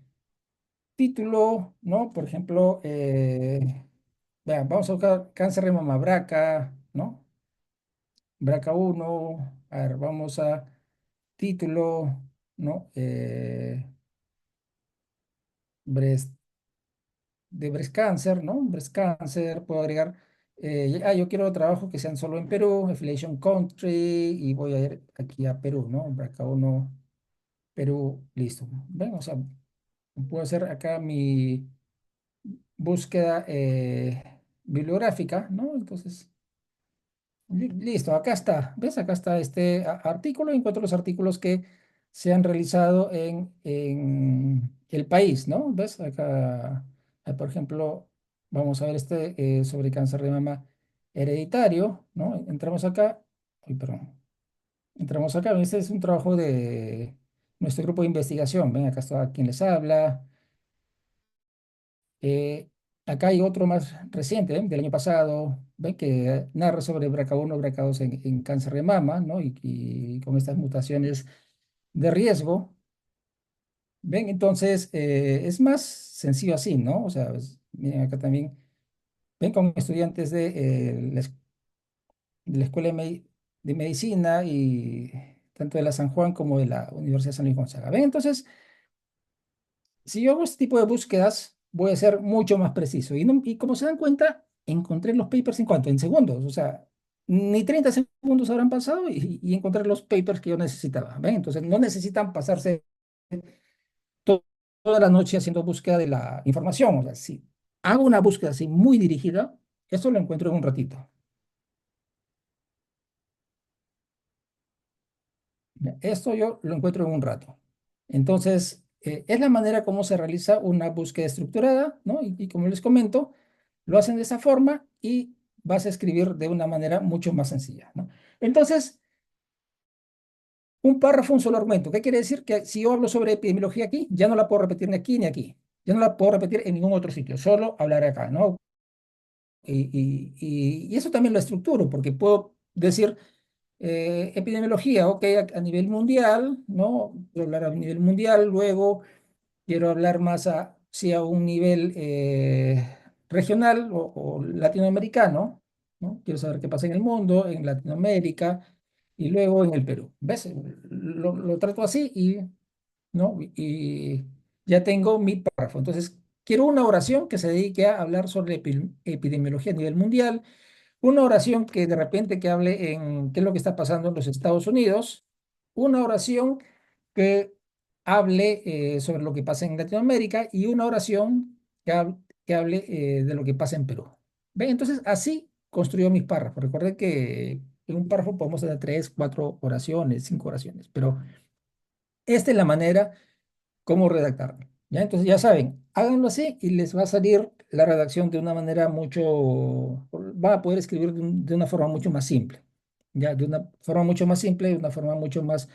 título, ¿no? Por ejemplo, vean, vamos a buscar cáncer de mama, BRCA, ¿no? BRCA uno, a ver, vamos a título, ¿no? Breast, de breast cancer, ¿no? Breast cancer, puedo agregar, yo quiero trabajos que sean solo en Perú, affiliation country, y voy a ir aquí a Perú, ¿no? BRCA uno, Perú, listo. Ven, o sea, puedo hacer acá mi búsqueda bibliográfica, ¿no? Entonces, listo, acá está. ¿Ves? Acá está este artículo. Encuentro los artículos que se han realizado en el país, ¿no? ¿Ves? Acá, por ejemplo, vamos a ver sobre cáncer de mama hereditario, ¿no? Entramos acá. Uy, perdón. Entramos acá. Este es un trabajo de nuestro grupo de investigación. Ven, acá está quien les habla. Eh, Acá hay otro más reciente, del año pasado, ¿ven? Que narra sobre BRCA1, BRCA2 en cáncer de mama, ¿no? Y con estas mutaciones de riesgo, ¿ven? Entonces, es más sencillo así, ¿no? O sea, miren acá también, ven con estudiantes de la Escuela de Medicina y tanto de la San Juan como de la Universidad San Luis Gonzaga. ¿Ven? Entonces, si yo hago este tipo de búsquedas, voy a ser mucho más preciso. Y como se dan cuenta, encontré los papers en cuánto, en segundos. O sea, ni 30 segundos habrán pasado y encontré los papers que yo necesitaba. ¿Ven? Entonces, no necesitan pasarse to- toda la noche haciendo búsqueda de la información. O sea, si hago una búsqueda así muy dirigida, esto lo encuentro en un ratito. Ya, esto yo lo encuentro en un rato. Entonces, es la manera como se realiza una búsqueda estructurada, ¿no? Y como les comento, lo hacen de esa forma y vas a escribir de una manera mucho más sencilla, ¿no? Entonces, un párrafo, un solo argumento. ¿Qué quiere decir? Que si yo hablo sobre epidemiología aquí, ya no la puedo repetir ni aquí ni aquí. Ya no la puedo repetir en ningún otro sitio, solo hablar acá, ¿no? Y eso también lo estructuro, porque puedo decir epidemiología, ok, a nivel mundial, ¿no? Puedo hablar a nivel mundial, luego quiero hablar más sí, a un nivel regional o latinoamericano, ¿no? Quiero saber qué pasa en el mundo, en Latinoamérica y luego en el Perú. ¿Ves? Lo trato así ¿no? Y ya tengo mi párrafo. Entonces, quiero una oración que se dedique a hablar sobre epidemiología a nivel mundial, una oración que de repente que hable en qué es lo que está pasando en los Estados Unidos, una oración que hable sobre lo que pasa en Latinoamérica y una oración que hable de lo que pasa en Perú. ¿Ven? Entonces, así construyo mis párrafos. Recuerden que en un párrafo podemos tener tres, cuatro oraciones, cinco oraciones, pero esta es la manera cómo redactarlo. ¿Ya? Entonces, ya saben, háganlo así y les va a salir la redacción de una manera va a poder escribir de una forma mucho más simple. ¿Ya? De una forma mucho más simple, de una forma mucho más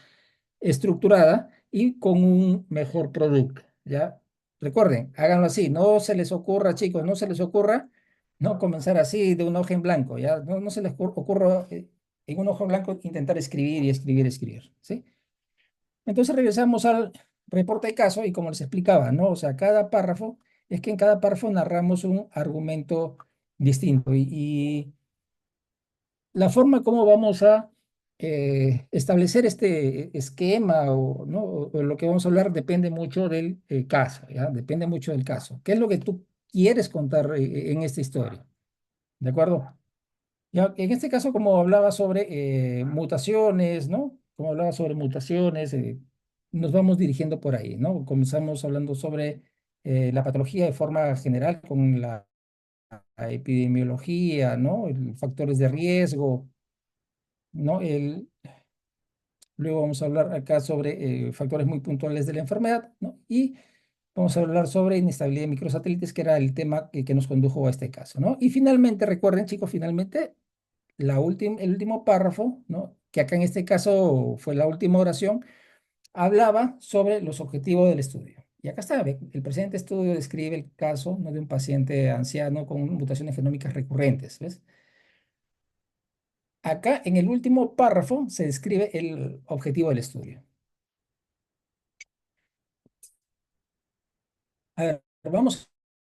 estructurada y con un mejor producto, ¿ya? Recuerden, háganlo así, no se les ocurra, chicos, no se les ocurra no comenzar así de un hoja en blanco, ¿ya? No se les ocurra en un hoja en blanco intentar escribir y escribir, escribir, ¿sí? Entonces regresamos al reporte de caso y como les explicaba, ¿no? O sea, cada párrafo, es que en cada párrafo narramos un argumento distinto y la forma como vamos a establecer este esquema o, ¿no? O lo que vamos a hablar depende mucho del caso, ¿ya? Depende mucho del caso. ¿Qué es lo que tú quieres contar en esta historia? ¿De acuerdo? Ya, en este caso, como hablaba sobre mutaciones, ¿no? Como hablaba sobre mutaciones, nos vamos dirigiendo por ahí, ¿no? Comenzamos hablando sobre la patología de forma general con la epidemiología, ¿no? Factores de riesgo, ¿no? Luego vamos a hablar acá sobre factores muy puntuales de la enfermedad, ¿no? Y vamos a hablar sobre inestabilidad de microsatélites, que era el tema que nos condujo a este caso, ¿no? Y finalmente, recuerden, chicos, finalmente el último párrafo, ¿no? Que acá en este caso fue la última oración, hablaba sobre los objetivos del estudio. Y acá está, ¿ve? El presente estudio describe el caso, ¿no? De un paciente anciano con mutaciones genómicas recurrentes, ¿ves? Acá en el último párrafo se describe el objetivo del estudio. A ver, vamos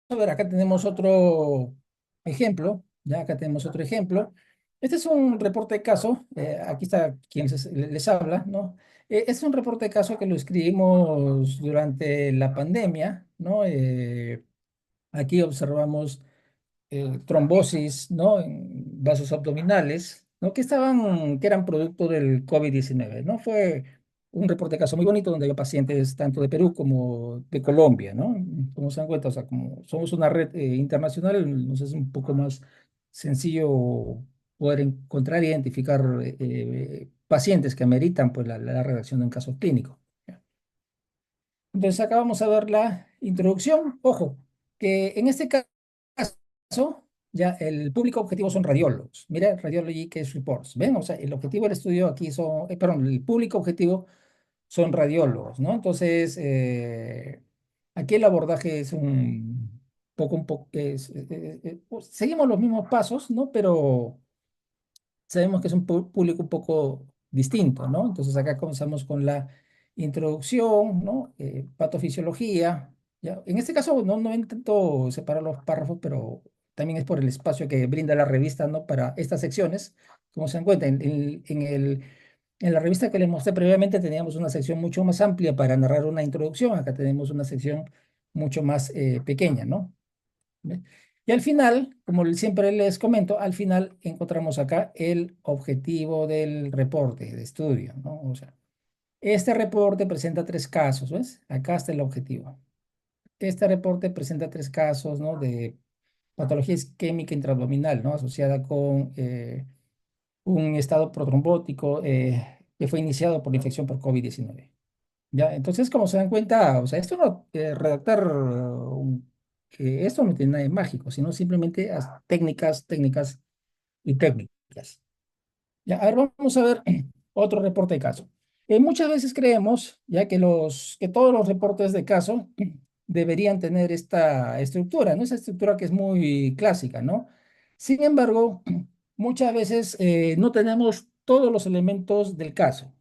a ver, acá tenemos otro ejemplo, ya acá tenemos otro ejemplo. Este es un reporte de caso, aquí está quien les habla, ¿no? Es un reporte de caso que lo escribimos durante la pandemia, ¿no? Aquí observamos trombosis, ¿no? En vasos abdominales, ¿no? Que eran producto del COVID-19, ¿no? Fue un reporte de caso muy bonito donde había pacientes tanto de Perú como de Colombia, ¿no? Como se dan cuenta, o sea, como somos una red internacional, nos es un poco más sencillo poder encontrar e identificar pacientes que ameritan pues la redacción de un caso clínico. Entonces acá vamos a ver la introducción. Ojo, que en este caso, ya el público objetivo son radiólogos. Mira, Radiology Case Reports. ¿Ven? O sea, el objetivo del estudio aquí son, perdón, el público objetivo son radiólogos, ¿no? Entonces, aquí el abordaje es un poco, pues, seguimos los mismos pasos, ¿no? Pero sabemos que es un público un poco distinto, ¿no? Entonces acá comenzamos con la introducción, ¿no? Patofisiología, ¿ya? En este caso no intento separar los párrafos, pero también es por el espacio que brinda la revista, ¿no? Para estas secciones. Como se dan cuenta, en la revista que les mostré previamente teníamos una sección mucho más amplia para narrar una introducción. Acá tenemos una sección mucho más pequeña, ¿no? ¿Ve? Y al final, como siempre les comento, al final encontramos acá el objetivo del reporte de estudio, ¿no? O sea, este reporte presenta tres casos, ¿ves? Acá está el objetivo. Este reporte presenta tres casos, ¿no? De patología isquémica intraabdominal, ¿no? Asociada con un estado protrombótico que fue iniciado por la infección por COVID-19. ¿Ya? Entonces, como se dan cuenta, o sea, esto no, redactar esto no tiene nada de mágico, sino simplemente técnicas y técnicas. Ya, a ver, vamos a ver otro reporte de caso. Muchas veces creemos ya que todos los reportes de caso deberían tener esta estructura, ¿no? Esa estructura que es muy clásica, ¿no? Sin embargo, muchas veces no tenemos todos los elementos del caso.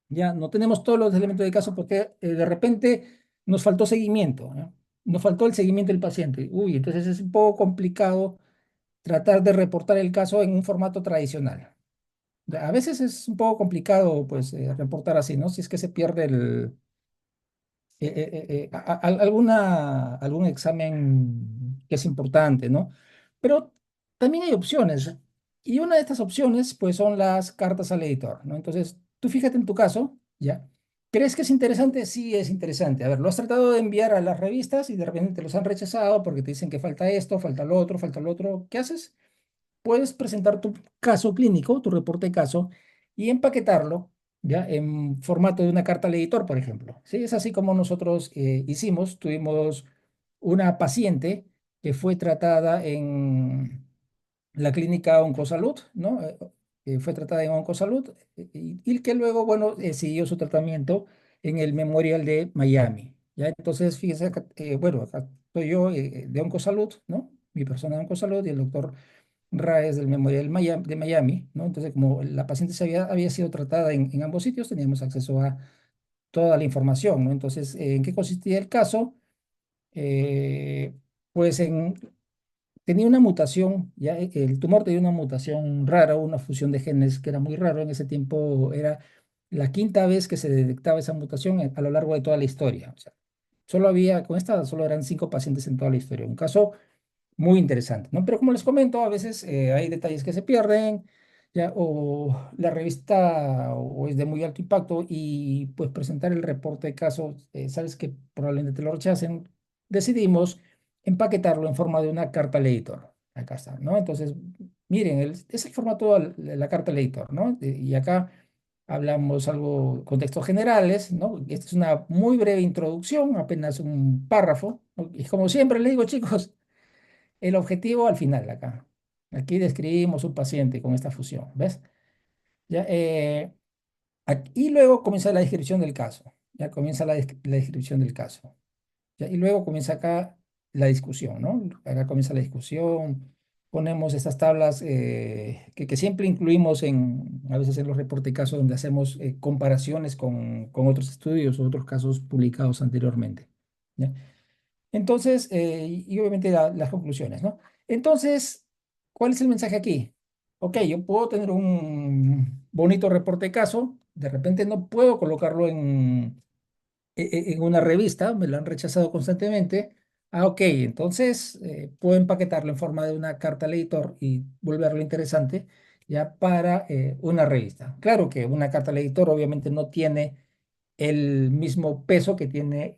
Ya no tenemos todos los elementos del caso porque de repente nos faltó seguimiento, ¿no? Nos faltó el seguimiento del paciente. Uy, entonces es un poco complicado tratar de reportar el caso en un formato tradicional. A veces es un poco complicado, pues, reportar así, ¿no? Si es que se pierde algún examen que es importante, ¿no? Pero también hay opciones. Y una de estas opciones, pues, son las cartas al editor, ¿no? Entonces, tú fíjate en tu caso, ¿ya? ¿Crees que es interesante? Sí, es interesante. A ver, lo has tratado de enviar a las revistas y de repente te los han rechazado porque te dicen que falta esto, falta lo otro, falta lo otro. ¿Qué haces? Puedes presentar tu caso clínico, tu reporte de caso, y empaquetarlo, ¿ya? En formato de una carta al editor, por ejemplo. ¿Sí? Es así como nosotros hicimos. Tuvimos una paciente que fue tratada en la clínica Oncosalud, ¿no? Fue tratada en Oncosalud y que luego, bueno, siguió su tratamiento en el Memorial de Miami. ¿Ya? Entonces, fíjense, bueno, acá estoy yo de Oncosalud, ¿no? Mi persona de Oncosalud y el doctor Raes del Memorial de Miami, ¿no? Entonces, como la paciente había sido tratada en ambos sitios, teníamos acceso a toda la información, ¿no? Entonces, ¿en qué consistía el caso? Eh, pues tenía una mutación, ya el tumor tenía una mutación rara, una fusión de genes que era muy raro. En ese tiempo era la quinta vez que se detectaba esa mutación a lo largo de toda la historia. O sea, solo eran 5 pacientes en toda la historia. Un caso muy interesante, ¿no? Pero como les comento, a veces hay detalles que se pierden, ya, o la revista o es de muy alto impacto y pues presentar el reporte de caso, sabes que probablemente te lo rechacen, decidimos empaquetarlo en forma de una carta al editor. Acá está, ¿no? Entonces, miren, es el formato de la carta al editor, ¿no? Y acá hablamos algo, contextos generales, ¿no? Esta es una muy breve introducción, apenas un párrafo, ¿no? Y como siempre le digo, chicos, el objetivo al final acá. Aquí describimos un paciente con esta fusión, ¿ves? Ya, y luego comienza la descripción del caso. Ya comienza la descripción del caso. Ya, y luego comienza acá la discusión, ¿no? Acá comienza la discusión. Ponemos estas tablas que siempre incluimos a veces en los reportes de caso donde hacemos comparaciones con otros estudios o otros casos publicados anteriormente. ¿Ya? Entonces, y obviamente las conclusiones, ¿no? Entonces, ¿cuál es el mensaje aquí? Ok, yo puedo tener un bonito reporte de caso, de repente no puedo colocarlo en una revista, me lo han rechazado constantemente. Ah, ok, entonces puedo empaquetarlo en forma de una carta al editor y volverlo interesante ya para una revista. Claro que una carta al editor obviamente no tiene el mismo peso que tiene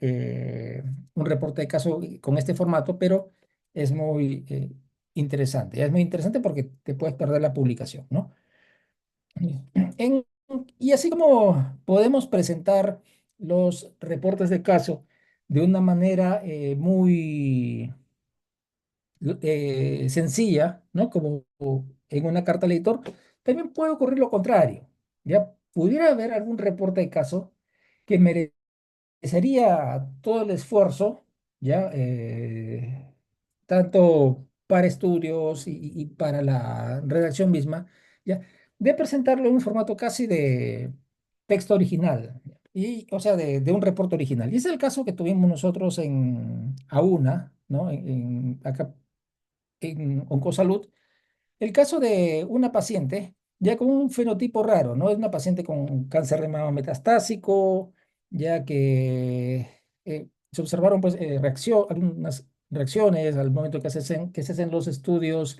un reporte de caso con este formato, pero es muy interesante. Es muy interesante porque te puedes perder la publicación, ¿no? En- y así como podemos presentar los reportes de caso de una manera muy sencilla, ¿no? Como en una carta al editor, también puede ocurrir lo contrario. Ya pudiera haber algún reporte de caso que merecería todo el esfuerzo, ya, tanto para estudios y para la redacción misma, ya, de presentarlo en un formato casi de texto original, y, o sea, de un reporte original. Y ese es el caso que tuvimos nosotros en AUNA, ¿no? Acá en Oncosalud, el caso de una paciente ya con un fenotipo raro, ¿no? Es una paciente con cáncer de mama metastásico, ya que se observaron pues algunas reacciones al momento que se hacen los estudios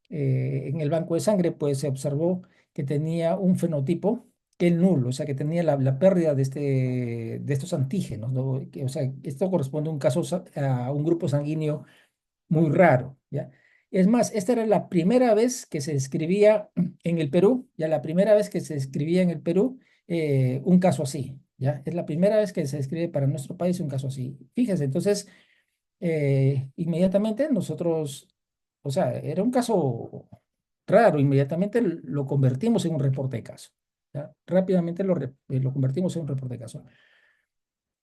en el banco de sangre, pues se observó que tenía un fenotipo que es nulo, o sea, que tenía la pérdida de estos antígenos, ¿no? O sea, esto corresponde a a un grupo sanguíneo muy raro, ¿ya? Es más, esta era la primera vez que se escribía en el Perú, ya la primera vez que se escribía en el Perú un caso así, ¿ya? Es la primera vez que se escribe para nuestro país un caso así. Fíjese, entonces, inmediatamente nosotros, o sea, era un caso raro, inmediatamente lo convertimos en un reporte de caso, ¿ya? Rápidamente lo convertimos en un reporte de caso.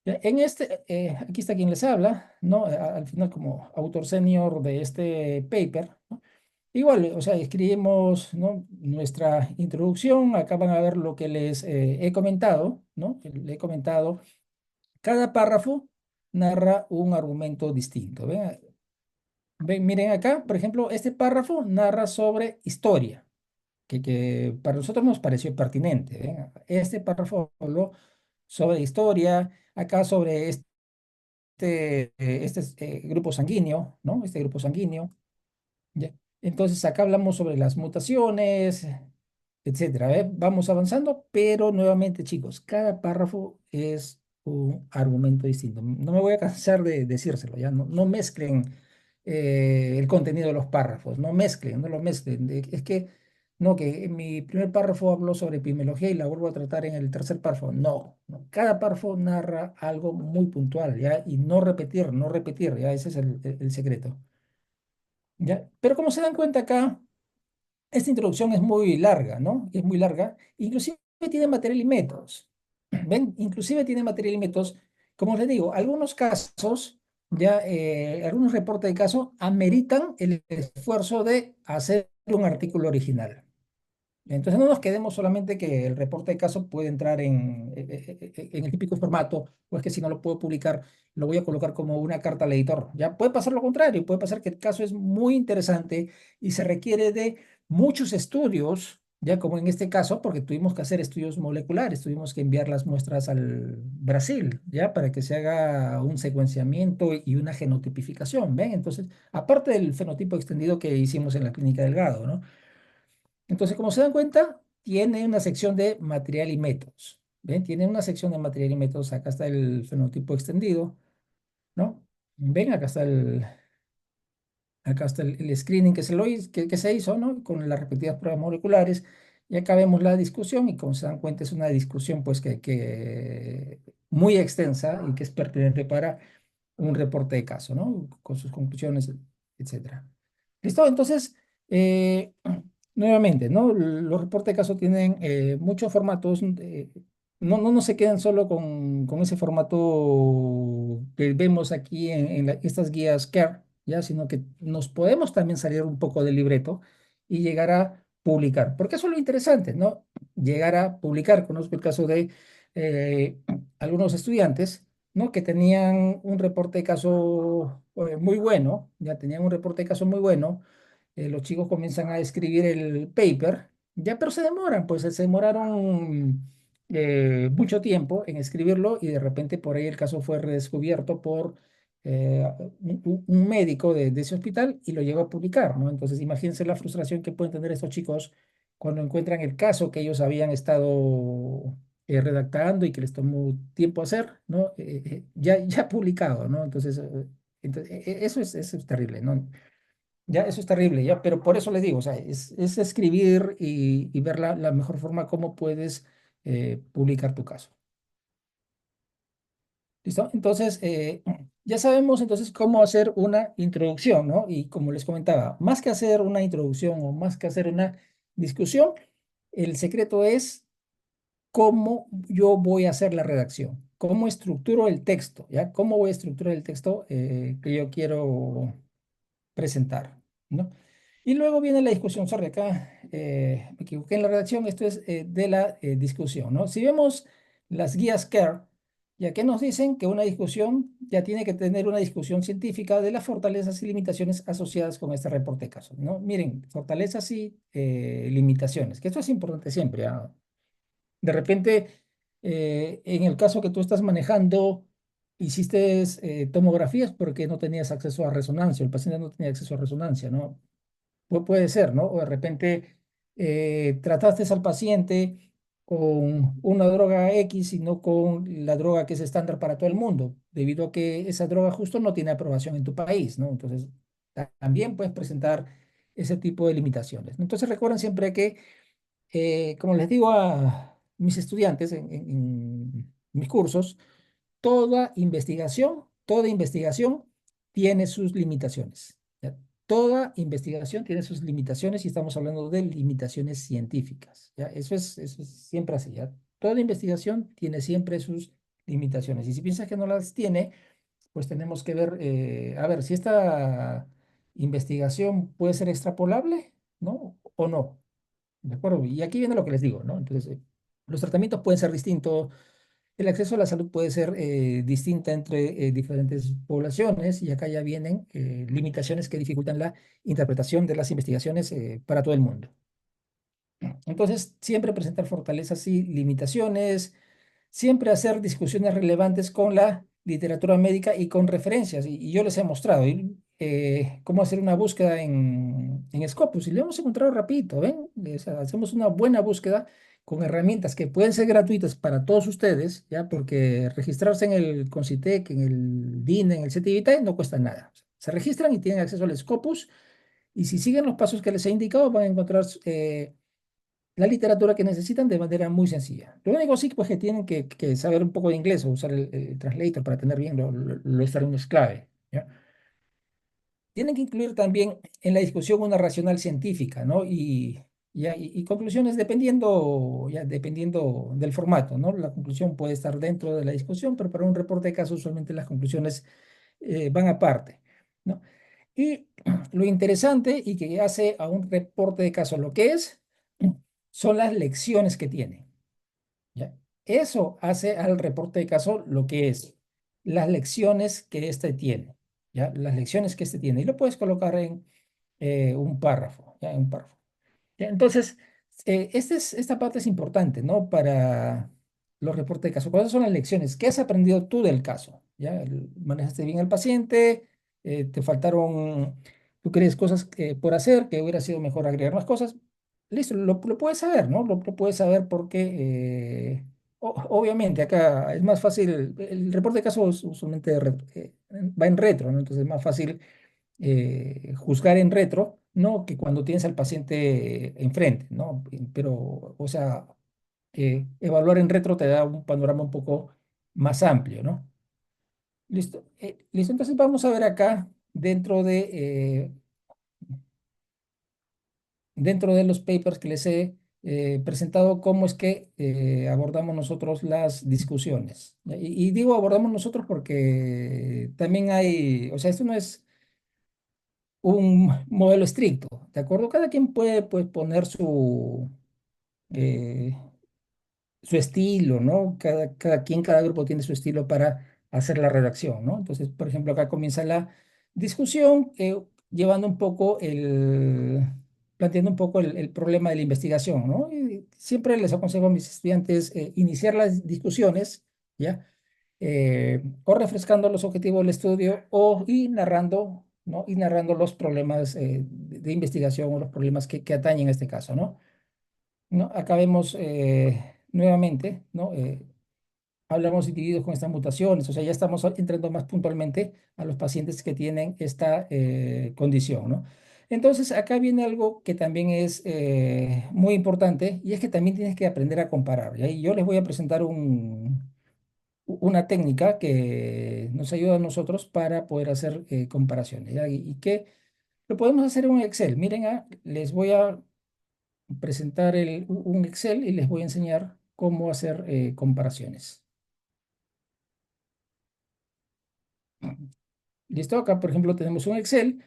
Ya, aquí está quien les habla, ¿no? Al final como autor senior de este paper, ¿no? Igual, o sea, escribimos, ¿no? Nuestra introducción, acá van a ver lo que les he comentado, ¿no? Le he comentado, cada párrafo narra un argumento distinto. Miren acá, por ejemplo, este párrafo narra sobre historia, que para nosotros nos pareció pertinente. Este párrafo habló sobre historia, acá sobre grupo sanguíneo, ¿no? Este grupo sanguíneo, ¿ya? Entonces acá hablamos sobre las mutaciones, etcétera. Vamos avanzando, pero nuevamente, chicos, cada párrafo es un argumento distinto. No me voy a cansar de decírselo, ¿ya? No, no mezclen el contenido de los párrafos, no mezclen, no lo mezclen. Es que, no, que en mi primer párrafo hablo sobre epidemiología y la vuelvo a tratar en el tercer párrafo. No, no. Cada párrafo narra algo muy puntual, ¿ya? Y no repetir, no repetir, ¿ya? Ese es el secreto, ¿ya? Pero como se dan cuenta acá, esta introducción es muy larga, ¿no? Es muy larga. Inclusive tiene material y métodos. ¿Ven? Inclusive tiene material y métodos. Como les digo, algunos casos, ya, algunos reportes de caso ameritan el esfuerzo de hacer un artículo original. Entonces no nos quedemos solamente que el reporte de caso puede entrar en el típico formato, o es que si no lo puedo publicar, lo voy a colocar como una carta al editor. Ya puede pasar lo contrario, puede pasar que el caso es muy interesante y se requiere de muchos estudios, ya como en este caso, porque tuvimos que hacer estudios moleculares, tuvimos que enviar las muestras al Brasil, ya para que se haga un secuenciamiento y una genotipificación, ¿ven? Entonces, aparte del fenotipo extendido que hicimos en la Clínica Delgado, ¿no? Entonces, como se dan cuenta, tiene una sección de material y métodos. ¿Ven? Tiene una sección de material y métodos. Acá está el fenotipo extendido, ¿no? Ven, acá está el screening que se hizo, ¿no? Con las respectivas pruebas moleculares. Y acá vemos la discusión y como se dan cuenta es una discusión pues que muy extensa y que es pertinente para un reporte de caso, ¿no? Con sus conclusiones, etcétera. ¿Listo? Entonces, eh, nuevamente, ¿no? Los reportes de caso tienen muchos formatos. No se quedan solo con ese formato que vemos aquí en estas guías CARE, ¿ya? Sino que nos podemos también salir un poco del libreto y llegar a publicar. Porque eso es lo interesante, ¿no? Llegar a publicar. Conozco el caso de eh, algunos estudiantes, ¿no? Que tenían un reporte de caso muy bueno, ya tenían un reporte de caso muy bueno. Los chicos comienzan a escribir el paper, ya, pero se demoran, pues se demoraron mucho tiempo en escribirlo y de repente por ahí el caso fue redescubierto por un médico de ese hospital y lo llegó a publicar, ¿no? Entonces imagínense la frustración que pueden tener estos chicos cuando encuentran el caso que ellos habían estado redactando y que les tomó tiempo hacer, ¿no? Ya publicado, ¿no? Entonces, eso es terrible, ¿no? Ya, eso es terrible, ya, pero por eso les digo, o sea, es escribir y ver la mejor forma cómo puedes publicar tu caso. ¿Listo? Entonces, ya sabemos entonces cómo hacer una introducción, ¿no? Y como les comentaba, más que hacer una introducción o más que hacer una discusión, el secreto es cómo yo voy a hacer la redacción, cómo estructuro el texto, ¿ya? ¿Cómo voy a estructurar el texto que yo quiero presentar, ¿no? Y luego viene la discusión, sorry, acá me equivoqué en la redacción, esto es de la discusión, ¿no? Si vemos las guías CARE, ya que nos dicen que una discusión ya tiene que tener una discusión científica de las fortalezas y limitaciones asociadas con este reporte de casos, ¿no? Miren, fortalezas y limitaciones, que esto es importante siempre, ¿ah? De repente, en el caso que tú estás manejando, hiciste tomografías porque no tenías acceso a resonancia, el paciente no tenía acceso a resonancia, ¿no? Puede ser, ¿no? O de repente trataste al paciente con una droga X y no con la droga que es estándar para todo el mundo, debido a que esa droga justo no tiene aprobación en tu país, ¿no? Entonces, también puedes presentar ese tipo de limitaciones, ¿no? Entonces, recuerden siempre que como les digo a mis estudiantes en mis cursos, toda investigación tiene sus limitaciones. ¿Ya? Toda investigación tiene sus limitaciones y estamos hablando de limitaciones científicas. ¿Ya? Eso es siempre así. ¿Ya? Toda investigación tiene siempre sus limitaciones. Y si piensas que no las tiene, pues tenemos que ver, a ver, si esta investigación puede ser extrapolable, ¿no? O no. ¿De acuerdo? Y aquí viene lo que les digo, ¿no? Entonces, los tratamientos pueden ser distintos, el acceso a la salud puede ser distinta entre diferentes poblaciones y acá ya vienen limitaciones que dificultan la interpretación de las investigaciones para todo el mundo. Entonces, siempre presentar fortalezas y limitaciones, siempre hacer discusiones relevantes con la literatura médica y con referencias. Y yo les he mostrado cómo hacer una búsqueda en Scopus y lo hemos encontrado rapidito, ¿ven? O sea, hacemos una buena búsqueda con herramientas que pueden ser gratuitas para todos ustedes, ¿ya? Porque registrarse en el Concitec, en el DIN, en el CETIVITAE no cuesta nada. Se registran y tienen acceso al Scopus y si siguen los pasos que les he indicado van a encontrar la literatura que necesitan de manera muy sencilla. Lo único sí pues que tienen que saber un poco de inglés o usar el translator para tener bien los términos clave, ¿ya? Tienen que incluir también en la discusión una racional científica, ¿no? Y ¿ya? Y conclusiones dependiendo, ya, dependiendo del formato, ¿no? La conclusión puede estar dentro de la discusión, pero para un reporte de caso usualmente las conclusiones van aparte, ¿no? Y lo interesante y que hace a un reporte de caso lo que es, son las lecciones que tiene, ¿ya? Eso hace al reporte de caso lo que es, las lecciones que éste tiene, ¿ya? Las lecciones que éste tiene. Y lo puedes colocar en un párrafo, ¿ya? En un párrafo. Ya, entonces, esta parte es importante, ¿no? Para los reportes de caso. ¿Cuáles son las lecciones? ¿Qué has aprendido tú del caso? ¿Ya? ¿Manejaste bien al paciente? ¿Te faltaron, tú crees, cosas por hacer, que hubiera sido mejor agregar más cosas? Listo, lo puedes saber, ¿no? Lo puedes saber porque, obviamente, acá es más fácil, el reporte de caso usualmente va en retro, ¿no? Entonces es más fácil juzgar en retro, no que cuando tienes al paciente enfrente, ¿no? Pero, o sea, evaluar en retro te da un panorama un poco más amplio, ¿no? Listo. Listo, entonces vamos a ver acá dentro de los papers que les he presentado cómo es que abordamos nosotros las discusiones. Y digo abordamos nosotros porque también hay, o sea, esto no es un modelo estricto, ¿de acuerdo? Cada quien puede pues, poner eh, su estilo, ¿no? Cada quien, cada grupo tiene su estilo para hacer la redacción, ¿no? Entonces, por ejemplo, acá comienza la discusión, llevando un poco planteando un poco el problema de la investigación, ¿no? Y siempre les aconsejo a mis estudiantes iniciar las discusiones, ¿ya? O refrescando los objetivos del estudio y narrando, ¿no? Y narrando los problemas de investigación o los problemas que atañen a este caso, ¿no? ¿No? Acá vemos nuevamente, ¿no? Hablamos de individuos con estas mutaciones, o sea, ya estamos entrando más puntualmente a los pacientes que tienen esta condición, ¿no? Entonces, acá viene algo que también es muy importante y es que también tienes que aprender a comparar. ¿Ya? Y yo les voy a presentar una técnica que nos ayuda a nosotros para poder hacer comparaciones, ¿ya? Y que lo podemos hacer en un Excel. Miren, les voy a presentar un Excel y les voy a enseñar cómo hacer comparaciones. Listo, acá por ejemplo tenemos un Excel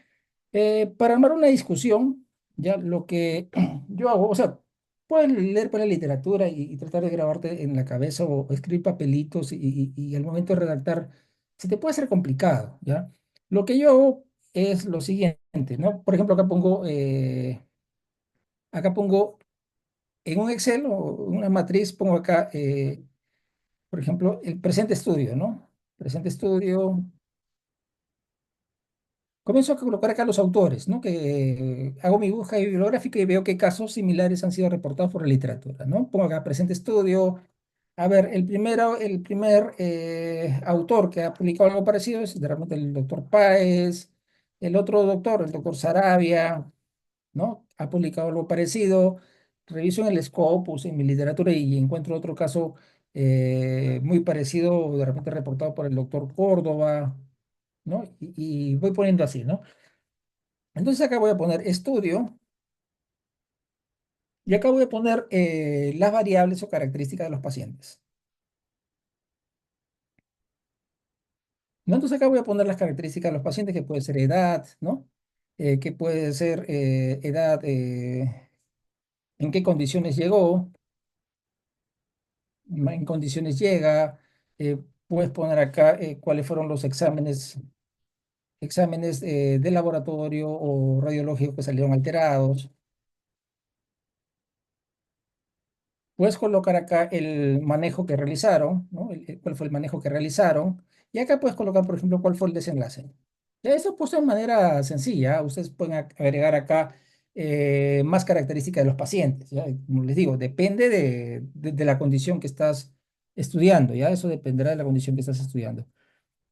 para armar una discusión, ya lo que yo hago, o sea, puedes leer por la literatura y tratar de grabarte en la cabeza o escribir papelitos y al momento de redactar, se te puede hacer complicado, ¿ya? Lo que yo hago es lo siguiente, ¿no? Por ejemplo, acá pongo en un Excel o en una matriz, pongo acá por ejemplo, el presente estudio, ¿no? Presente estudio. Comienzo a colocar acá los autores, ¿no? Que hago mi búsqueda bibliográfica y veo qué casos similares han sido reportados por la literatura, ¿no? Pongo acá presente estudio. A ver, el primer autor que ha publicado algo parecido es de repente el doctor Páez, el otro doctor, el doctor Sarabia, ¿no? Ha publicado algo parecido. Reviso en el Scopus, en mi literatura y encuentro otro caso muy parecido, de repente reportado por el doctor Córdoba, ¿no? Y voy poniendo así, ¿no? Entonces acá voy a poner estudio y acá voy a poner las variables o características de los pacientes, ¿no? Entonces acá voy a poner las características de los pacientes, que puede ser edad, ¿no? Que puede ser edad, en qué condiciones llegó, en condiciones llega, puedes poner acá cuáles fueron los exámenes de laboratorio o radiológicos que salieron alterados. Puedes colocar acá el manejo que realizaron, ¿no? Cuál fue el manejo que realizaron. Y acá puedes colocar, por ejemplo, cuál fue el desenlace. Ya esto puesto de manera sencilla. Ustedes pueden agregar acá más características de los pacientes. ¿Ya? Como les digo, depende de la condición que estás estudiando. ¿Ya? Eso dependerá de la condición que estás estudiando.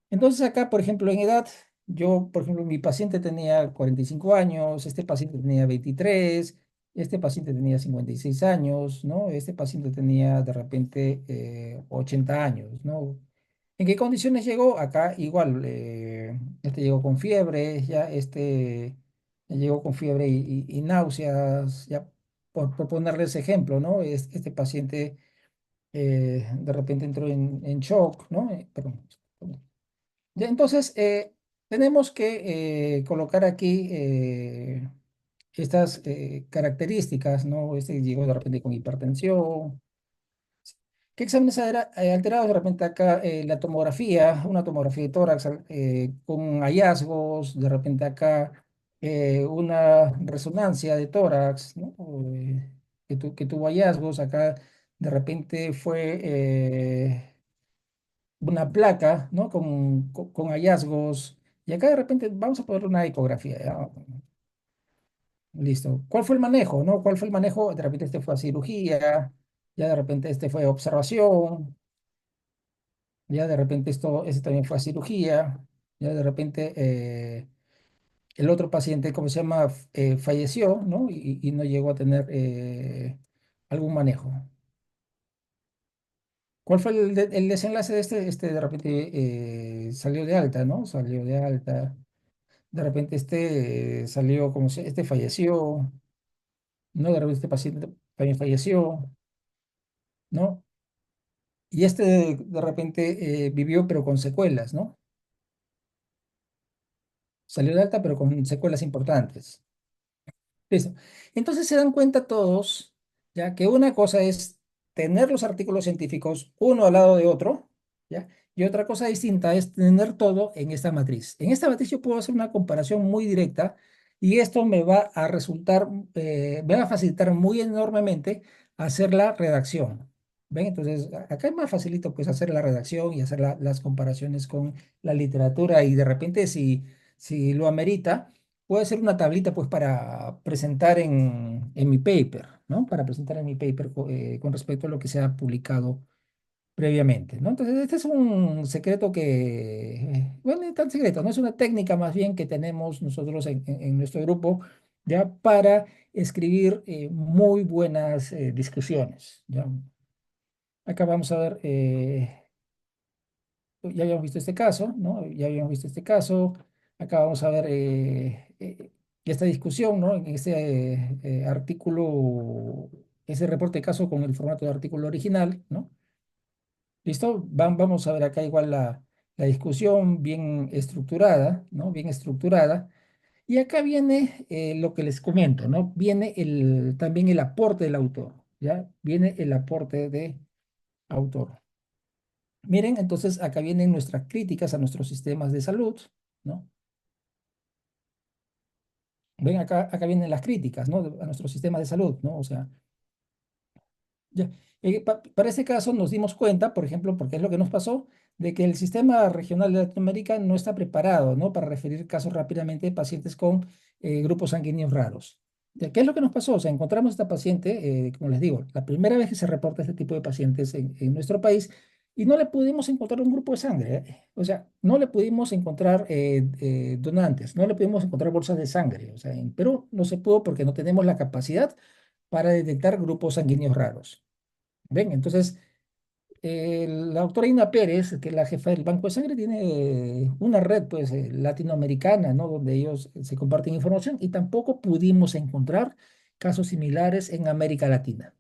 Entonces acá, por ejemplo, en edad, yo, por ejemplo, mi paciente tenía 45 años, este paciente tenía 23, este paciente tenía 56 años, ¿no? Este paciente tenía de repente 80 años, ¿no? ¿En qué condiciones llegó? Acá igual, este llegó con fiebre, ya este llegó con fiebre y náuseas, ya. por ponerles ejemplo, ¿no? Este paciente de repente entró en shock, ¿no? Perdón. Ya, entonces, tenemos que colocar aquí estas características, ¿no? Este llegó de repente con hipertensión. ¿Qué exámenes alterados? De repente acá la tomografía, una tomografía de tórax con hallazgos, de repente acá una resonancia de tórax, ¿no? Que tuvo hallazgos, acá de repente fue una placa, ¿no? Con hallazgos, y acá de repente vamos a poner una ecografía, ¿ya? Listo. ¿Cuál fue el manejo, no? ¿Cuál fue el manejo? De repente este fue a cirugía, ya de repente este fue a observación. Ya de repente ese también fue a cirugía, ya de repente el otro paciente, ¿cómo se llama? Falleció, ¿no? Y no llegó a tener algún manejo. ¿Cuál fue el desenlace de este? Este de repente salió de alta, ¿no? Salió de alta. De repente salió, como se, este falleció, ¿no? De repente este paciente también falleció, ¿no? Y este de repente vivió, pero con secuelas, ¿no? Salió de alta, pero con secuelas importantes. Listo. Entonces se dan cuenta todos, ya que una cosa es tener los artículos científicos uno al lado de otro, ¿ya? Y otra cosa distinta es tener todo en esta matriz. En esta matriz yo puedo hacer una comparación muy directa y esto me va a resultar, me va a facilitar muy enormemente hacer la redacción. ¿Ven? Entonces, acá es más facilito pues hacer la redacción y hacer las comparaciones con la literatura y de repente si lo amerita puede ser una tablita pues para presentar en mi paper, ¿no? Para presentar en mi paper con respecto a lo que se ha publicado previamente, ¿no? Entonces, este es un secreto bueno, no tan secreto, ¿no? Es una técnica más bien que tenemos nosotros en nuestro grupo, ya para escribir muy buenas discusiones, ¿ya? Acá vamos a ver, ya habíamos visto este caso, ¿no? Ya habíamos visto este caso. Acá vamos a ver esta discusión, ¿no? En este artículo, ese reporte de caso con el formato de artículo original, ¿no? ¿Listo? Vamos a ver acá igual la discusión bien estructurada, ¿no? Bien estructurada. Y acá viene lo que les comento, ¿no? Viene también el aporte del autor, ¿ya? Viene el aporte de autor. Miren, entonces acá vienen nuestras críticas a nuestros sistemas de salud, ¿no? Ven, acá vienen las críticas, ¿no? A nuestros sistemas de salud, ¿no? O sea, ya. Para este caso nos dimos cuenta, por ejemplo, porque es lo que nos pasó, de que el sistema regional de Latinoamérica no está preparado, ¿no? Para referir casos rápidamente de pacientes con grupos sanguíneos raros. ¿Qué es lo que nos pasó? O sea, encontramos esta paciente, como les digo, la primera vez que se reporta este tipo de pacientes en nuestro país y no le pudimos encontrar un grupo de sangre. O sea, no le pudimos encontrar donantes, no le pudimos encontrar bolsas de sangre. O sea, en Perú no se pudo porque no tenemos la capacidad para detectar grupos sanguíneos raros. ¿Ven? Entonces, la doctora Ina Pérez, que es la jefa del Banco de Sangre, tiene una red pues, latinoamericana, ¿no? Donde ellos se comparten información y tampoco pudimos encontrar casos similares en América Latina.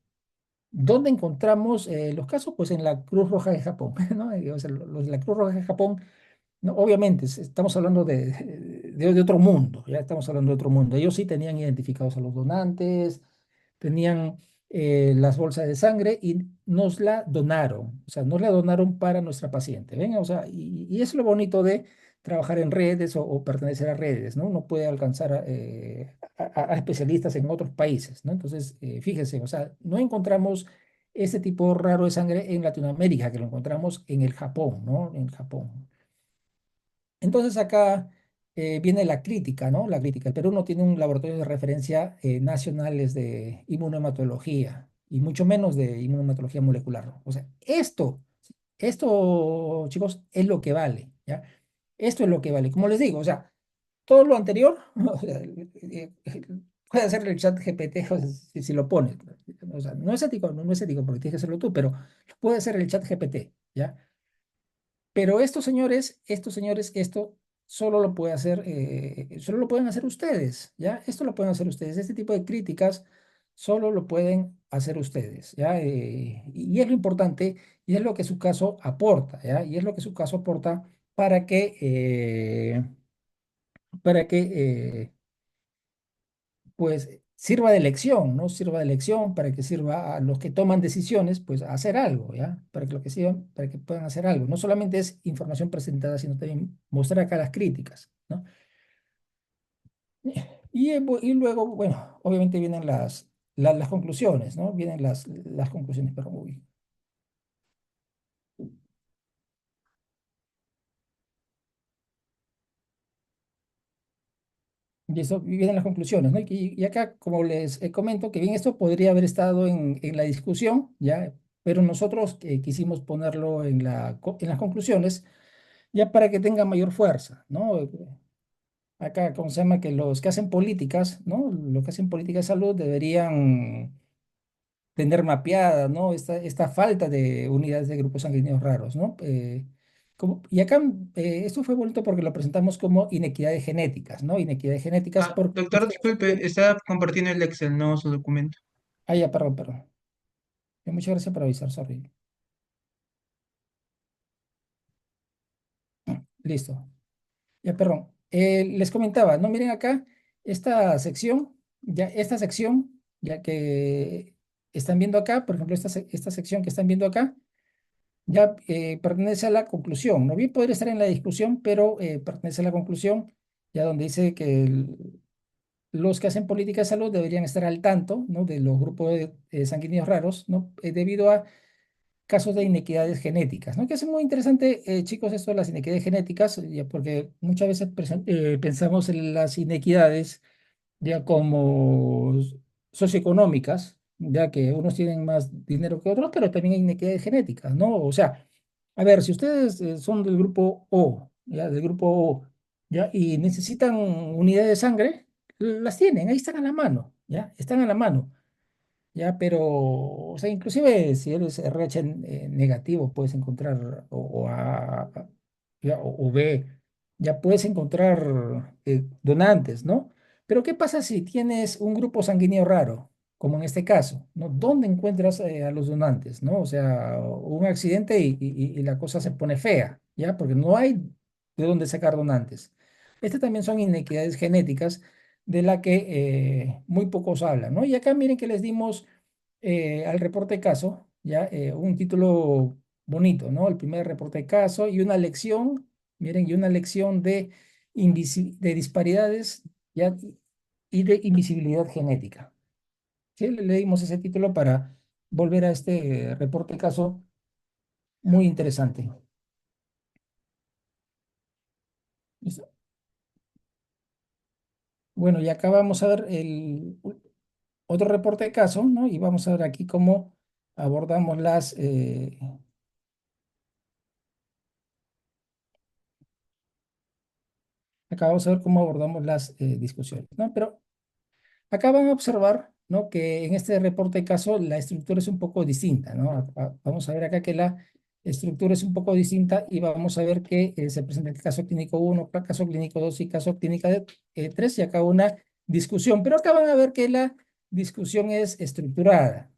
¿Dónde encontramos los casos? Pues en la Cruz Roja de Japón, ¿no? O sea, los de la Cruz Roja de Japón, no, obviamente, estamos hablando de otro mundo, ya estamos hablando de otro mundo. Ellos sí tenían identificados a los donantes, tenían las bolsas de sangre y nos la donaron, o sea, nos la donaron para nuestra paciente, ¿ven? O sea, y es lo bonito de trabajar en redes o pertenecer a redes, ¿no? Uno puede alcanzar a especialistas en otros países, ¿no? Entonces, fíjense, o sea, no encontramos este tipo raro de sangre en Latinoamérica, que lo encontramos en el Japón, ¿no? En Japón. Entonces acá viene la crítica, ¿no? La crítica. El Perú no tiene un laboratorio de referencia nacionales de inmunohematología y mucho menos de inmunohematología molecular. O sea, esto, chicos, es lo que vale, ¿ya? Esto es lo que vale. Como les digo, o sea, todo lo anterior, o sea, puede hacer el chat GPT o sea, si lo pones. O sea, no es ético, no es ético porque tienes que hacerlo tú, pero puede hacer el chat GPT, ¿ya? Pero estos señores, esto solo lo puede hacer, solo lo pueden hacer ustedes, ¿ya? Esto lo pueden hacer ustedes. Este tipo de críticas solo lo pueden hacer ustedes, ¿ya? Y es lo importante y es lo que su caso aporta, ¿ya? Y es lo que su caso aporta para que pues sirva de lección, ¿no? Sirva de lección para que sirva a los que toman decisiones, pues a hacer algo, ¿ya? Para que lo que sirvan, para que puedan hacer algo. No solamente es información presentada, sino también mostrar acá las críticas, ¿no? Y luego, bueno, obviamente vienen las conclusiones, ¿no? Vienen las conclusiones, pero uy, y eso y vienen las conclusiones, ¿no? Y acá, como les comento, que bien esto podría haber estado en la discusión, ¿ya? Pero nosotros quisimos ponerlo en las conclusiones, ya para que tenga mayor fuerza, ¿no? Acá, ¿cómo se llama? Que los que hacen políticas, ¿no? Los que hacen política de salud deberían tener mapeada, ¿no? Esta falta de unidades de grupos sanguíneos raros, ¿no? Y acá esto fue bonito porque lo presentamos como inequidades genéticas, ¿no? Inequidades genéticas Ah, porque doctor, disculpe, está compartiendo el Excel, no su documento. Ah, ya, perdón, perdón. Muchas gracias por avisar, sorry. Listo. Ya, perdón. Les comentaba, ¿no? Miren acá, esta sección, ya que están viendo acá, por ejemplo, esta sección que están viendo acá, ya pertenece a la conclusión. No bien podría estar en la discusión, pero pertenece a la conclusión, ya donde dice que los que hacen política de salud deberían estar al tanto, ¿no? De los grupos sanguíneos raros, ¿no? Debido a casos de inequidades genéticas, ¿no? Que es muy interesante, chicos, esto de las inequidades genéticas, ya porque muchas veces pensamos en las inequidades ya como socioeconómicas, ya que unos tienen más dinero que otros, pero también hay inequidades genéticas, ¿no? O sea, a ver, si ustedes son del grupo O, ya, del grupo O, ya, y necesitan unidades de sangre, las tienen, ahí están a la mano, ya, están a la mano. Ya, pero, o sea, inclusive si eres RH negativo, puedes encontrar, o B, ya puedes encontrar donantes, ¿no? Pero ¿qué pasa si tienes un grupo sanguíneo raro, como en este caso, ¿no? ¿Dónde encuentras a los donantes, ¿no? O sea, un accidente y la cosa se pone fea, ¿ya? Porque no hay de dónde sacar donantes. Estas también son inequidades genéticas de la que muy pocos hablan, ¿no? Y acá miren que les dimos al reporte de caso, ya un título bonito, ¿no? El primer reporte de caso y una lección, miren, y una lección de disparidades ya, y de invisibilidad genética. ¿Sí? Le dimos ese título para volver a este reporte de caso muy interesante. ¿Listo? Bueno, y acá vamos a ver otro reporte de caso, ¿no? Y vamos a ver aquí cómo abordamos acá vamos a ver cómo abordamos las discusiones, ¿no? Pero acá van a observar, ¿no? Que en este reporte de caso la estructura es un poco distinta, ¿no? Vamos a ver acá que la estructura es un poco distinta y vamos a ver que se presenta el caso clínico 1, caso clínico 2 y caso clínico 3 y acá una discusión. Pero acá van a ver que la discusión es estructurada.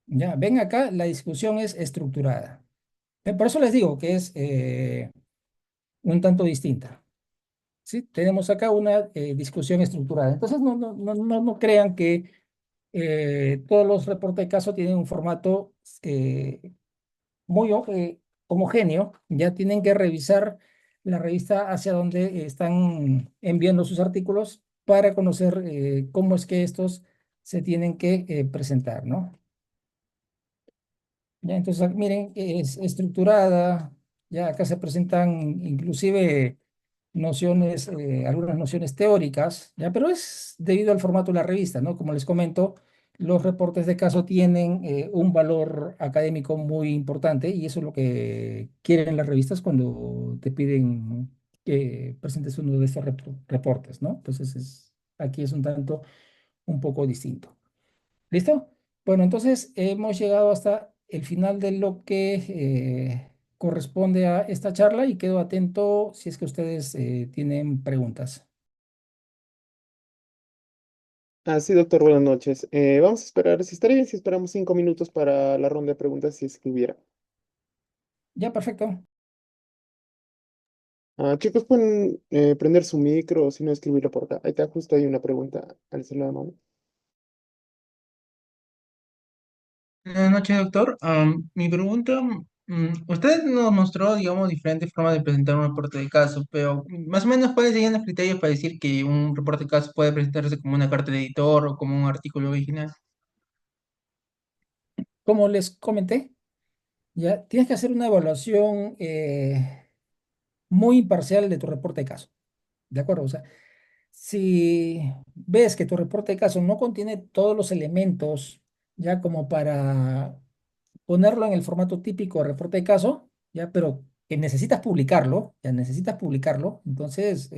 Ya, ven acá, la discusión es estructurada. Por eso les digo que es un tanto distinta. ¿Sí? Tenemos acá una discusión estructurada. Entonces, no crean que todos los reportes de caso tienen un formato muy homogéneo. Ya tienen que revisar la revista hacia donde están enviando sus artículos para conocer cómo es que estos se tienen que presentar, ¿no? Ya, entonces, miren, es estructurada. Ya acá se presentan inclusive nociones, algunas nociones teóricas, ¿ya? Pero es debido al formato de la revista, ¿no? Como les comento, los reportes de caso tienen un valor académico muy importante y eso es lo que quieren las revistas cuando te piden que presentes uno de estos reportes, ¿no? Entonces, aquí es un tanto, un poco distinto. ¿Listo? Bueno, entonces hemos llegado hasta el final de lo que corresponde a esta charla y quedo atento si es que ustedes tienen preguntas. Ah, sí, doctor, buenas noches. Vamos a esperar, si estaría bien si esperamos 5 minutos para la ronda de preguntas, si es que hubiera. Ya, perfecto. Chicos, pueden prender su micro o si no, escribirlo por acá. Ahí está, justo hay una pregunta al celular, mano. Buenas noches, doctor. Mi pregunta, usted nos mostró, digamos, diferentes formas de presentar un reporte de caso, pero más o menos, ¿cuáles serían los criterios para decir que un reporte de caso puede presentarse como una carta de editor o como un artículo original? Como les comenté, ya tienes que hacer una evaluación muy imparcial de tu reporte de caso. ¿De acuerdo? O sea, si ves que tu reporte de caso no contiene todos los elementos ya como para ponerlo en el formato típico de reporte de caso, ya, pero que necesitas publicarlo, ya necesitas publicarlo, entonces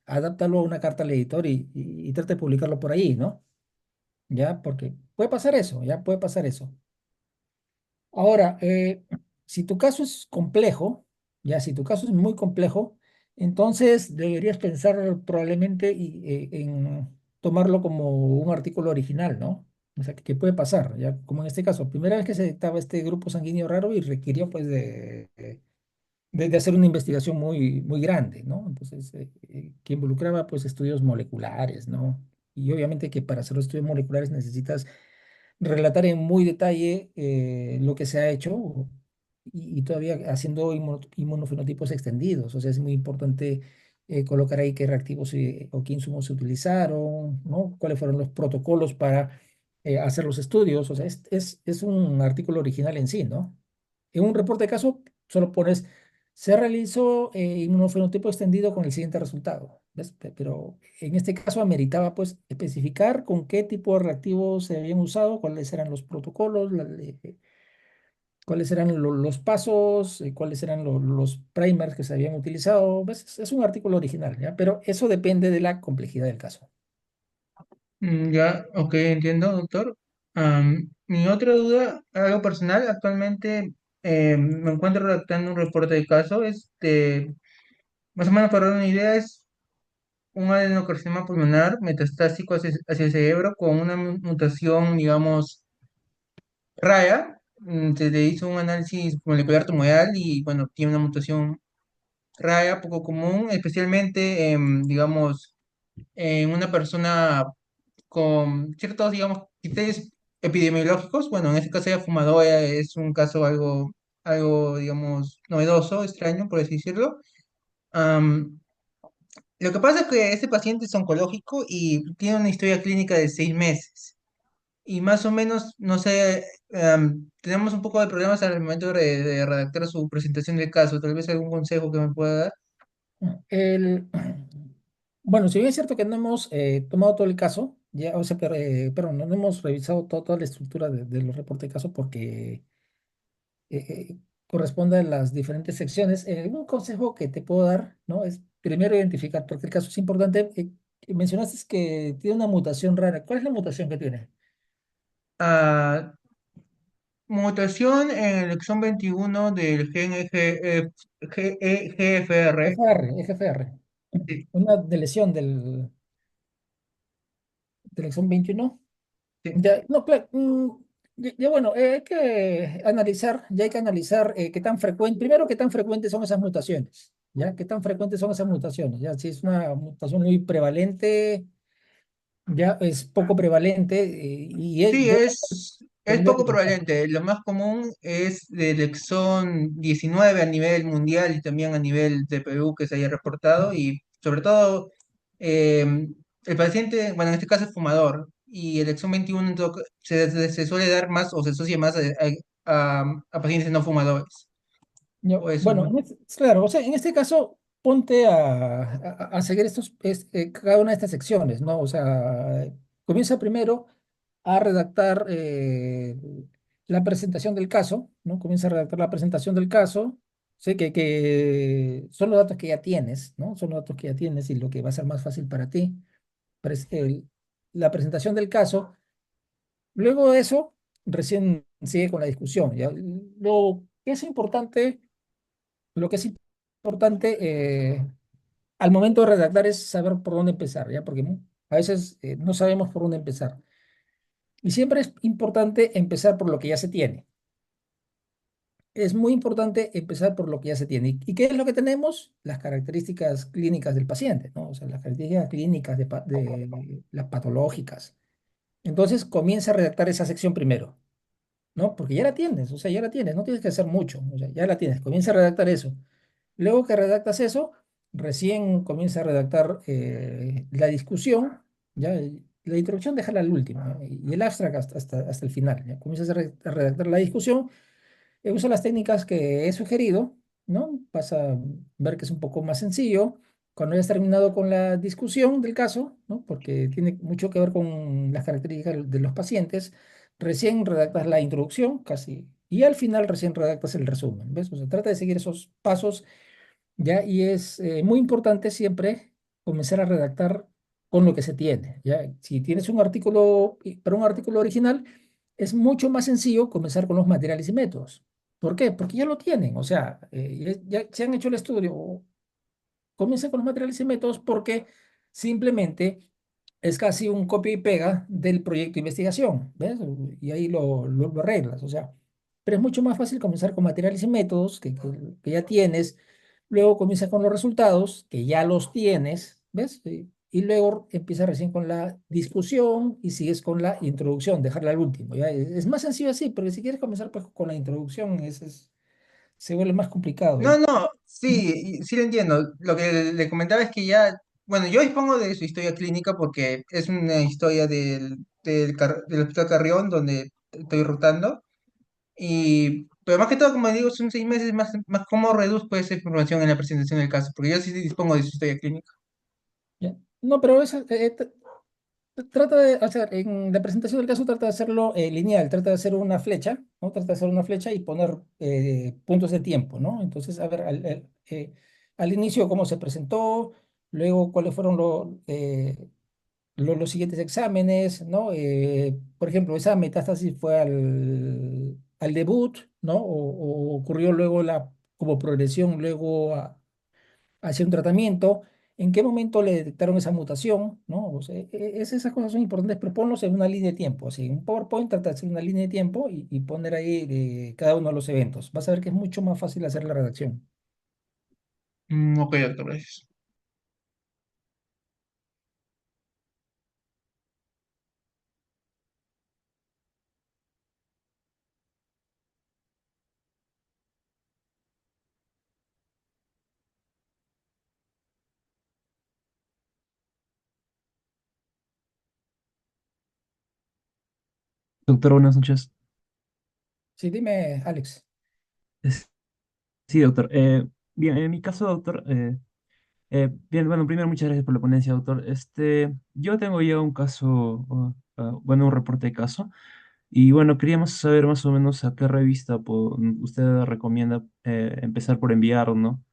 adáptalo a una carta al editor y trata de publicarlo por ahí, ¿no? Ya, porque puede pasar eso, ya puede pasar eso. Ahora, si tu caso es complejo, ya si tu caso es muy complejo, entonces deberías pensar probablemente en tomarlo como un artículo original, ¿no? O sea, ¿qué puede pasar? Ya, como en este caso, primera vez que se detectaba este grupo sanguíneo raro y requirió pues de hacer una investigación muy grande, ¿no? Entonces, que involucraba pues estudios moleculares, ¿no? Y obviamente que para hacer los estudios moleculares necesitas relatar en muy detalle lo que se ha hecho y todavía haciendo inmunofenotipos extendidos. O sea, es muy importante colocar ahí qué reactivos o qué insumos se utilizaron, ¿no? Cuáles fueron los protocolos para hacer los estudios. O sea, es un artículo original en sí, ¿no? En un reporte de caso solo pones, se realizó inmunofenotipo extendido con el siguiente resultado. ¿Ves? Pero en este caso ameritaba pues especificar con qué tipo de reactivos se habían usado, cuáles eran los protocolos, cuáles eran los pasos, cuáles eran los primers que se habían utilizado. ¿Ves? Es un artículo original, ¿ya? Pero eso depende de la complejidad del caso. Ya, ok, entiendo, doctor. Mi otra duda, algo personal, actualmente me encuentro redactando un reporte de caso. Más o menos para dar una idea, es un adenocarcinoma pulmonar metastásico hacia el cerebro con una mutación, digamos, rara. Se le hizo un análisis molecular tumoral y, bueno, tiene una mutación rara, poco común, especialmente, digamos, en una persona con ciertos, digamos, criterios epidemiológicos. Bueno, en este caso ella fumadora, es un caso algo, digamos, novedoso, extraño, por así decirlo. Am, lo que pasa es que este paciente es oncológico y tiene una historia clínica de 6 meses. Y más o menos, no sé, tenemos un poco de problemas al momento de redactar su presentación del caso. Tal vez algún consejo que me pueda dar. El, bueno, si bien es cierto que no hemos tomado todo el caso, ya, o sea, pero no hemos revisado toda la estructura de los reportes de caso porque corresponde a las diferentes secciones. Un consejo que te puedo dar, ¿no? Es primero identificar, porque el caso es importante. Mencionaste que tiene una mutación rara. ¿Cuál es la mutación que tiene? Ah, mutación en el exón 21 del gen GFR. FR. Sí, Una deleción del exón 21. sí. Ya, no, claro, ya, bueno, hay que analizar, ya hay que analizar qué tan frecuente, primero qué tan frecuentes son esas mutaciones, ¿ya? ¿Qué tan frecuentes son esas mutaciones? Ya, si es una mutación muy prevalente, ya es poco prevalente Sí, es tendría poco que tratar. prevalente. Lo más común es del exón 19 a nivel mundial y también a nivel de Perú que se haya reportado. Y sobre todo, eh, el paciente, bueno, en este caso es fumador, y el exón 21 se suele dar más o se asocia más a pacientes no fumadores. O eso, Bueno, ¿no? claro, o sea, en este caso, ponte a seguir cada una de estas secciones, ¿no? O sea, comienza primero a redactar la presentación del caso, ¿no? Comienza a redactar la presentación del caso, sé que son los datos que ya tienes, ¿no? Son los datos que ya tienes y lo que va a ser más fácil para ti, la presentación del caso. Luego de eso, recién sigue con la discusión, ¿ya? Lo que es importante lo que es importante al momento de redactar es saber por dónde empezar, ¿ya? Porque A veces no sabemos por dónde empezar. Y siempre es importante empezar por lo que ya se tiene. Es muy importante empezar por lo que ya se tiene. ¿Y qué es lo que tenemos? Las características clínicas del paciente, ¿no? O sea, las características clínicas de las patológicas. Entonces comienza a redactar esa sección primero, ¿no? Porque ya la tienes, o sea, ya la tienes, no tienes que hacer mucho, o sea, ya la tienes, comienza a redactar eso. Luego que redactas eso, recién comienza a redactar la discusión, ya, la introducción déjala al último, ¿no? Y el abstract hasta el final, ya. Comienzas a redactar la discusión, usa las técnicas que he sugerido, ¿no? Vas a ver que es un poco más sencillo. Cuando hayas terminado con la discusión del caso, ¿no? Porque tiene mucho que ver con las características de los pacientes, recién redactas la introducción, casi, y al final recién redactas el resumen, ¿ves? O sea, trata de seguir esos pasos, ¿ya? Y es muy importante siempre comenzar a redactar con lo que se tiene, ¿ya? Si tienes un artículo, para un artículo original, es mucho más sencillo comenzar con los materiales y métodos. ¿Por qué? Porque ya lo tienen, o sea, ya se han hecho el estudio, comienza con los materiales y métodos porque simplemente es casi un copia y pega del proyecto de investigación, ¿ves? Y ahí lo arreglas, o sea, pero es mucho más fácil comenzar con materiales y métodos que ya tienes, luego comienza con los resultados, que ya los tienes, ¿ves? Y luego empieza recién con la discusión y sigues con la introducción, dejarla al último, ¿ya? Es más sencillo así, porque si quieres comenzar pues, con la introducción, se vuelve más complicado. No, no, sí, sí lo entiendo. Lo que le comentaba es que ya, bueno, yo dispongo de su historia clínica porque es una historia del Hospital Carrión donde estoy rotando. Pero más que todo, como digo, son 6 meses más cómo reduzco esa información en la presentación del caso, porque yo sí dispongo de su historia clínica. ¿Ya? No, pero trata de hacer, en la presentación del caso trata de hacerlo lineal, trata de hacer una flecha, ¿no? Trata de hacer una flecha y poner puntos de tiempo, ¿no? Entonces, a ver, al inicio cómo se presentó, luego cuáles fueron los siguientes exámenes, ¿no? Por ejemplo, esa metástasis fue al debut, ¿no? O ocurrió luego como progresión, luego hacia un tratamiento, en qué momento le detectaron esa mutación, ¿no? O sea, esas cosas son importantes, pero ponlos en una línea de tiempo, así, en un PowerPoint trata de hacer una línea de tiempo y poner ahí cada uno de los eventos. Vas a ver que es mucho más fácil hacer la redacción. Ok, doctor, gracias. Doctor, buenas noches. Sí, dime, Alex. Es- Sí, doctor. Bien, en mi caso, doctor, bien, bueno, primero muchas gracias por la ponencia, doctor. Yo tengo ya un caso, bueno, un reporte de caso, y bueno, queríamos saber más o menos a qué revista usted recomienda empezar por enviar, ¿no?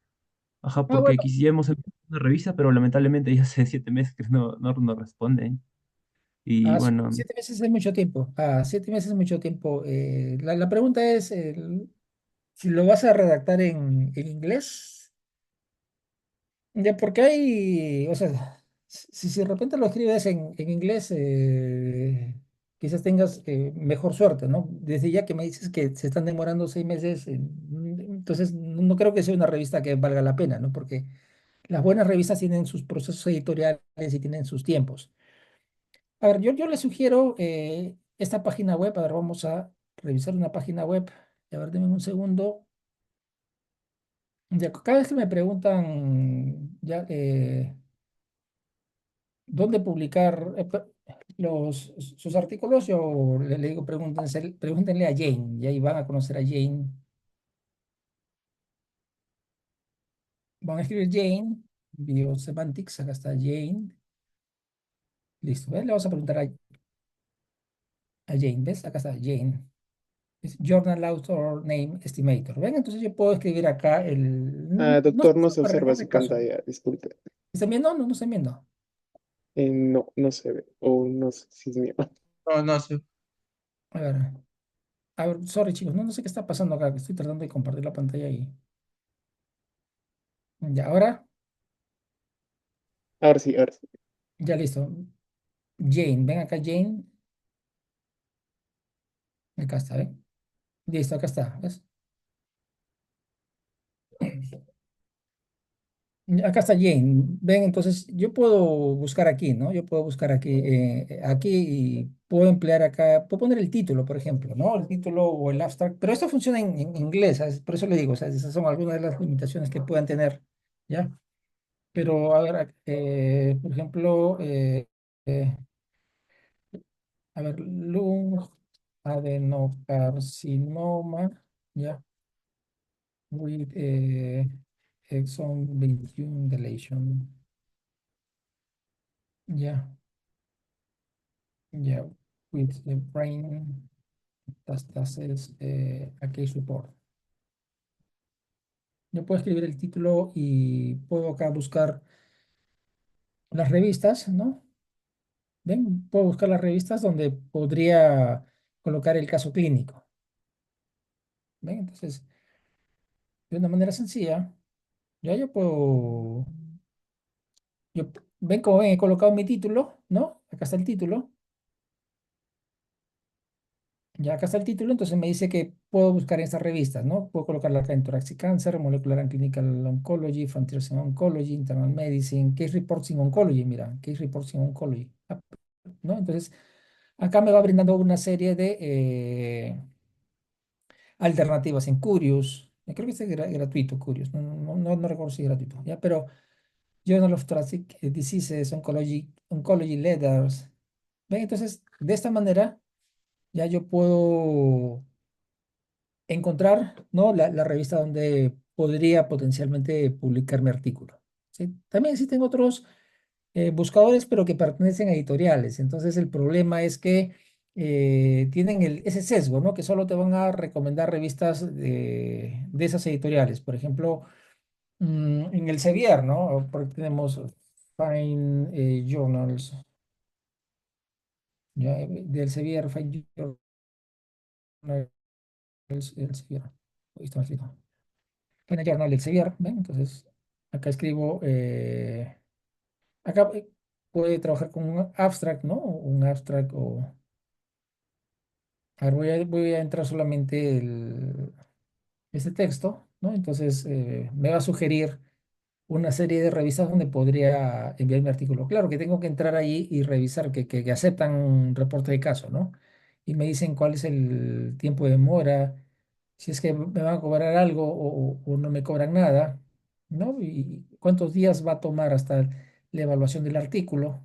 Ajá, Ah, porque bueno, quisiéramos empezar una revista, pero lamentablemente ya hace 7 meses que no responden. Y bueno, 7 meses es mucho tiempo. 7 meses es mucho tiempo. La pregunta es, si lo vas a redactar en inglés. Ya, porque hay, o sea, si de repente lo escribes en inglés, quizás tengas mejor suerte, ¿no? Desde ya que me dices que se están demorando 6 meses, entonces no creo que sea una revista que valga la pena, ¿no? Porque las buenas revistas tienen sus procesos editoriales y tienen sus tiempos. A ver, yo le sugiero esta página web, a ver, vamos a revisar una página web. A ver, denme un segundo. Ya, cada vez que me preguntan, ya, dónde publicar sus artículos, yo le digo, pregúntenle a Jane, y ahí van a conocer a Jane. Van a escribir Jane, Biosemantics, acá está Jane. Listo, ¿ves? Le vamos a preguntar a Jane, ¿ves? Acá está Jane. Es Journal Author Name Estimator. ¿Ven? Entonces yo puedo escribir acá Ah, no sé, doctor, no se para observa reporte su de caso. pantalla, disculpe. ¿Están viendo? No, no están viendo. No, no se ve. O no sé si es mío. No, no sé. A ver, sorry chicos, no sé qué está pasando acá, que estoy tratando de compartir la pantalla y ya, ahora Ahora sí, ahora sí. ya listo. Jane, ven acá, Jane. Acá está, ¿ven? Listo, acá está, ¿ves? Acá está Jane. Ven, entonces yo puedo buscar aquí, ¿no? Yo puedo buscar aquí y puedo emplear acá, puedo poner el título, por ejemplo, ¿no? El título o el abstract, pero esto funciona en inglés, ¿sabes? Por eso le digo, o sea, esas son algunas de las limitaciones que puedan tener, ¿ya? Pero, a ver, por ejemplo, a ver, lung adenocarcinoma, ¿ya? With exon 21 deletion, ya. Yeah, with the brain metastasis, a case report. Yo puedo escribir el título y puedo acá buscar las revistas, ¿no? ¿Ven? Puedo buscar las revistas donde podría colocar el caso clínico. ¿Ven? Entonces, de una manera sencilla, ya yo puedo, ven como ven, he colocado mi título, ¿no? Acá está el título. Ya acá está el título, entonces me dice que puedo buscar en estas revistas, ¿no? Puedo colocarla acá en Thoracic Cancer, Molecular and Clinical Oncology, Frontiers in Oncology, Internal Medicine, Case Reports in Oncology, mira, Case Reports in Oncology, ¿no? Entonces, acá me va brindando una serie de alternativas en Curious. Creo que es gratuito, Curious, no recuerdo si es gratuito, ¿ya? Pero Journal of Thoracic Diseases, Oncology Letters, ¿ven? Entonces, de esta manera, ya yo puedo encontrar, ¿no? La revista donde podría potencialmente publicar mi artículo. ¿Sí? También existen otros buscadores, pero que pertenecen a editoriales. Entonces el problema es que tienen ese sesgo, ¿no? Que solo te van a recomendar revistas de esas editoriales. Por ejemplo, en el Sevier, ¿no? Porque tenemos Fine Journals, ¿ya? Del Sevier, Fine Journals, el Sevier. Ahí está escrito. Bueno, ya no el Elsevier, ¿ven? Entonces, acá escribo, acá puede trabajar con un abstract, ¿no? Un abstract o... A ver, voy a entrar solamente este texto, ¿no? Entonces, me va a sugerir una serie de revistas donde podría enviar mi artículo. Claro que tengo que entrar ahí y revisar que aceptan un reporte de caso, ¿no? Y me dicen cuál es el tiempo de demora, si es que me van a cobrar algo o no me cobran nada, ¿no? Y cuántos días va a tomar hasta la evaluación del artículo,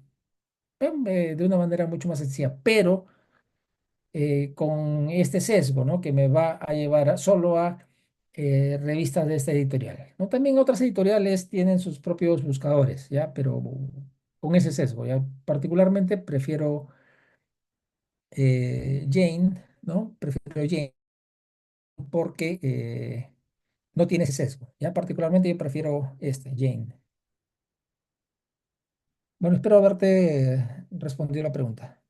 de una manera mucho más sencilla, pero con este sesgo, ¿no? Que me va a llevar solo a revistas de esta editorial, ¿no? También otras editoriales tienen sus propios buscadores, ¿ya? Pero con ese sesgo, ¿ya? Particularmente prefiero Jane, ¿no? Prefiero Jane porque no tiene ese sesgo, ¿ya? Particularmente yo prefiero Jane. Bueno, espero haberte respondido la pregunta.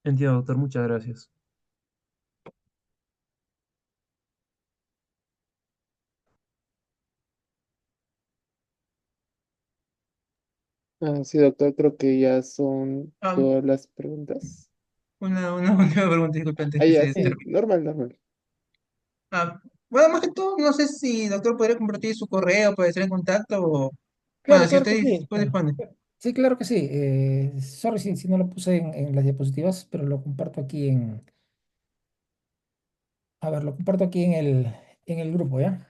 Entiendo, doctor, muchas gracias. Sí, doctor, creo que ya son Ah, todas las preguntas. una última pregunta, disculpe, antes Ah, que ya, se sí, termine. normal, normal. Bueno, más que todo, no sé si doctor podría compartir su correo para estar en contacto o... Bueno, Claro, si claro que usted sí. dispone. Sí, claro que sí. Sorry si no lo puse en las diapositivas, pero lo comparto aquí a ver, lo comparto aquí en el grupo, ¿ya?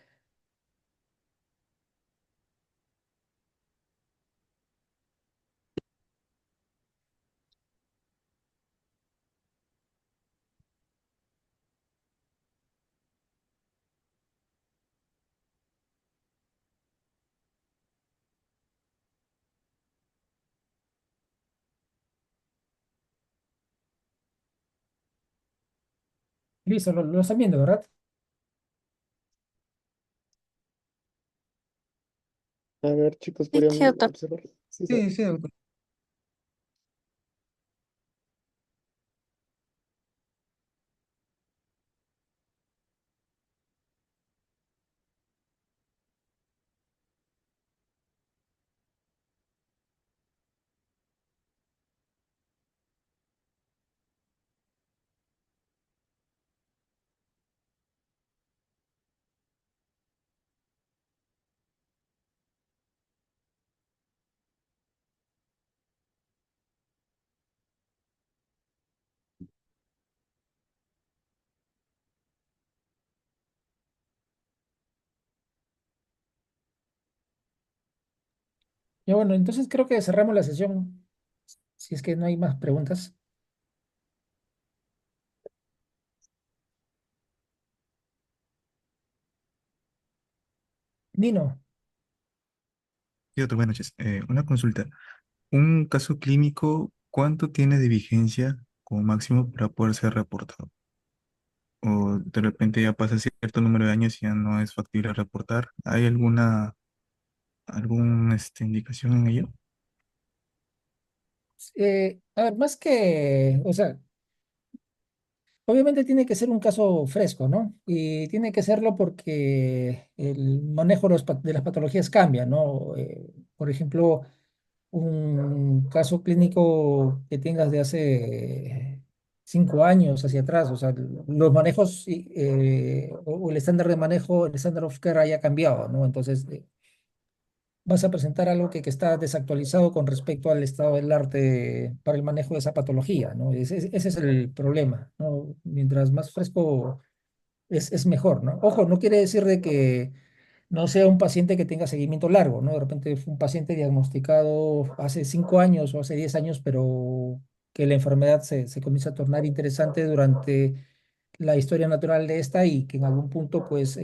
Listo, lo están viendo, ¿verdad? A ver, chicos, Sí, sí, podrían doctor. observar. Sí, Sí, sí, doctor. Ya bueno, entonces creo que cerramos la sesión, si es que no hay más preguntas. Nino, Sí, doctor, buenas noches. Una consulta. ¿Un caso clínico cuánto tiene de vigencia como máximo para poder ser reportado? ¿O de repente ya pasa cierto número de años y ya no es factible reportar? ¿Hay alguna indicación en ello? a ver, más que, o sea, obviamente tiene que ser un caso fresco, ¿no? Y tiene que serlo porque el manejo de las patologías cambia, ¿no? Por ejemplo, un caso clínico que tengas de hace 5 años hacia atrás, o sea, los manejos o el estándar de manejo, el estándar of care haya cambiado, ¿no? Entonces, vas a presentar algo que está desactualizado con respecto al estado del arte para el manejo de esa patología, ¿no? Ese es el problema, ¿no? Mientras más fresco es mejor, ¿no? Ojo, no quiere decir de que no sea un paciente que tenga seguimiento largo, ¿no? De repente fue un paciente diagnosticado hace 5 años o hace 10 años, pero que la enfermedad se comienza a tornar interesante durante la historia natural de esta y que en algún punto, pues,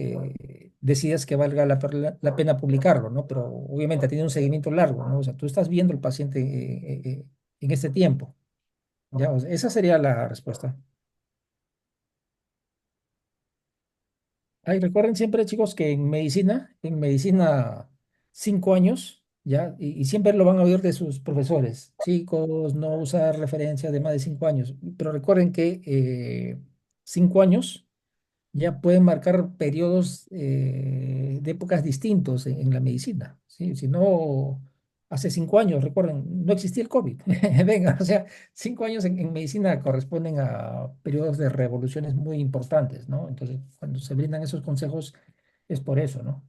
decidas que valga la pena publicarlo, ¿no? Pero obviamente ha tenido un seguimiento largo, ¿no? O sea, tú estás viendo el paciente en este tiempo, ¿ya? O sea, esa sería la respuesta. Ay, recuerden siempre, chicos, que en medicina, 5 años, ¿ya? Y siempre lo van a oír de sus profesores. Chicos, no usar referencia de más de 5 años. Pero recuerden que 5 años ya pueden marcar periodos de épocas distintos en la medicina, ¿sí? Si no, hace 5 años, recuerden, no existía el COVID. Venga, o sea, 5 años en medicina corresponden a periodos de revoluciones muy importantes, ¿no? Entonces, cuando se brindan esos consejos, es por eso, ¿no?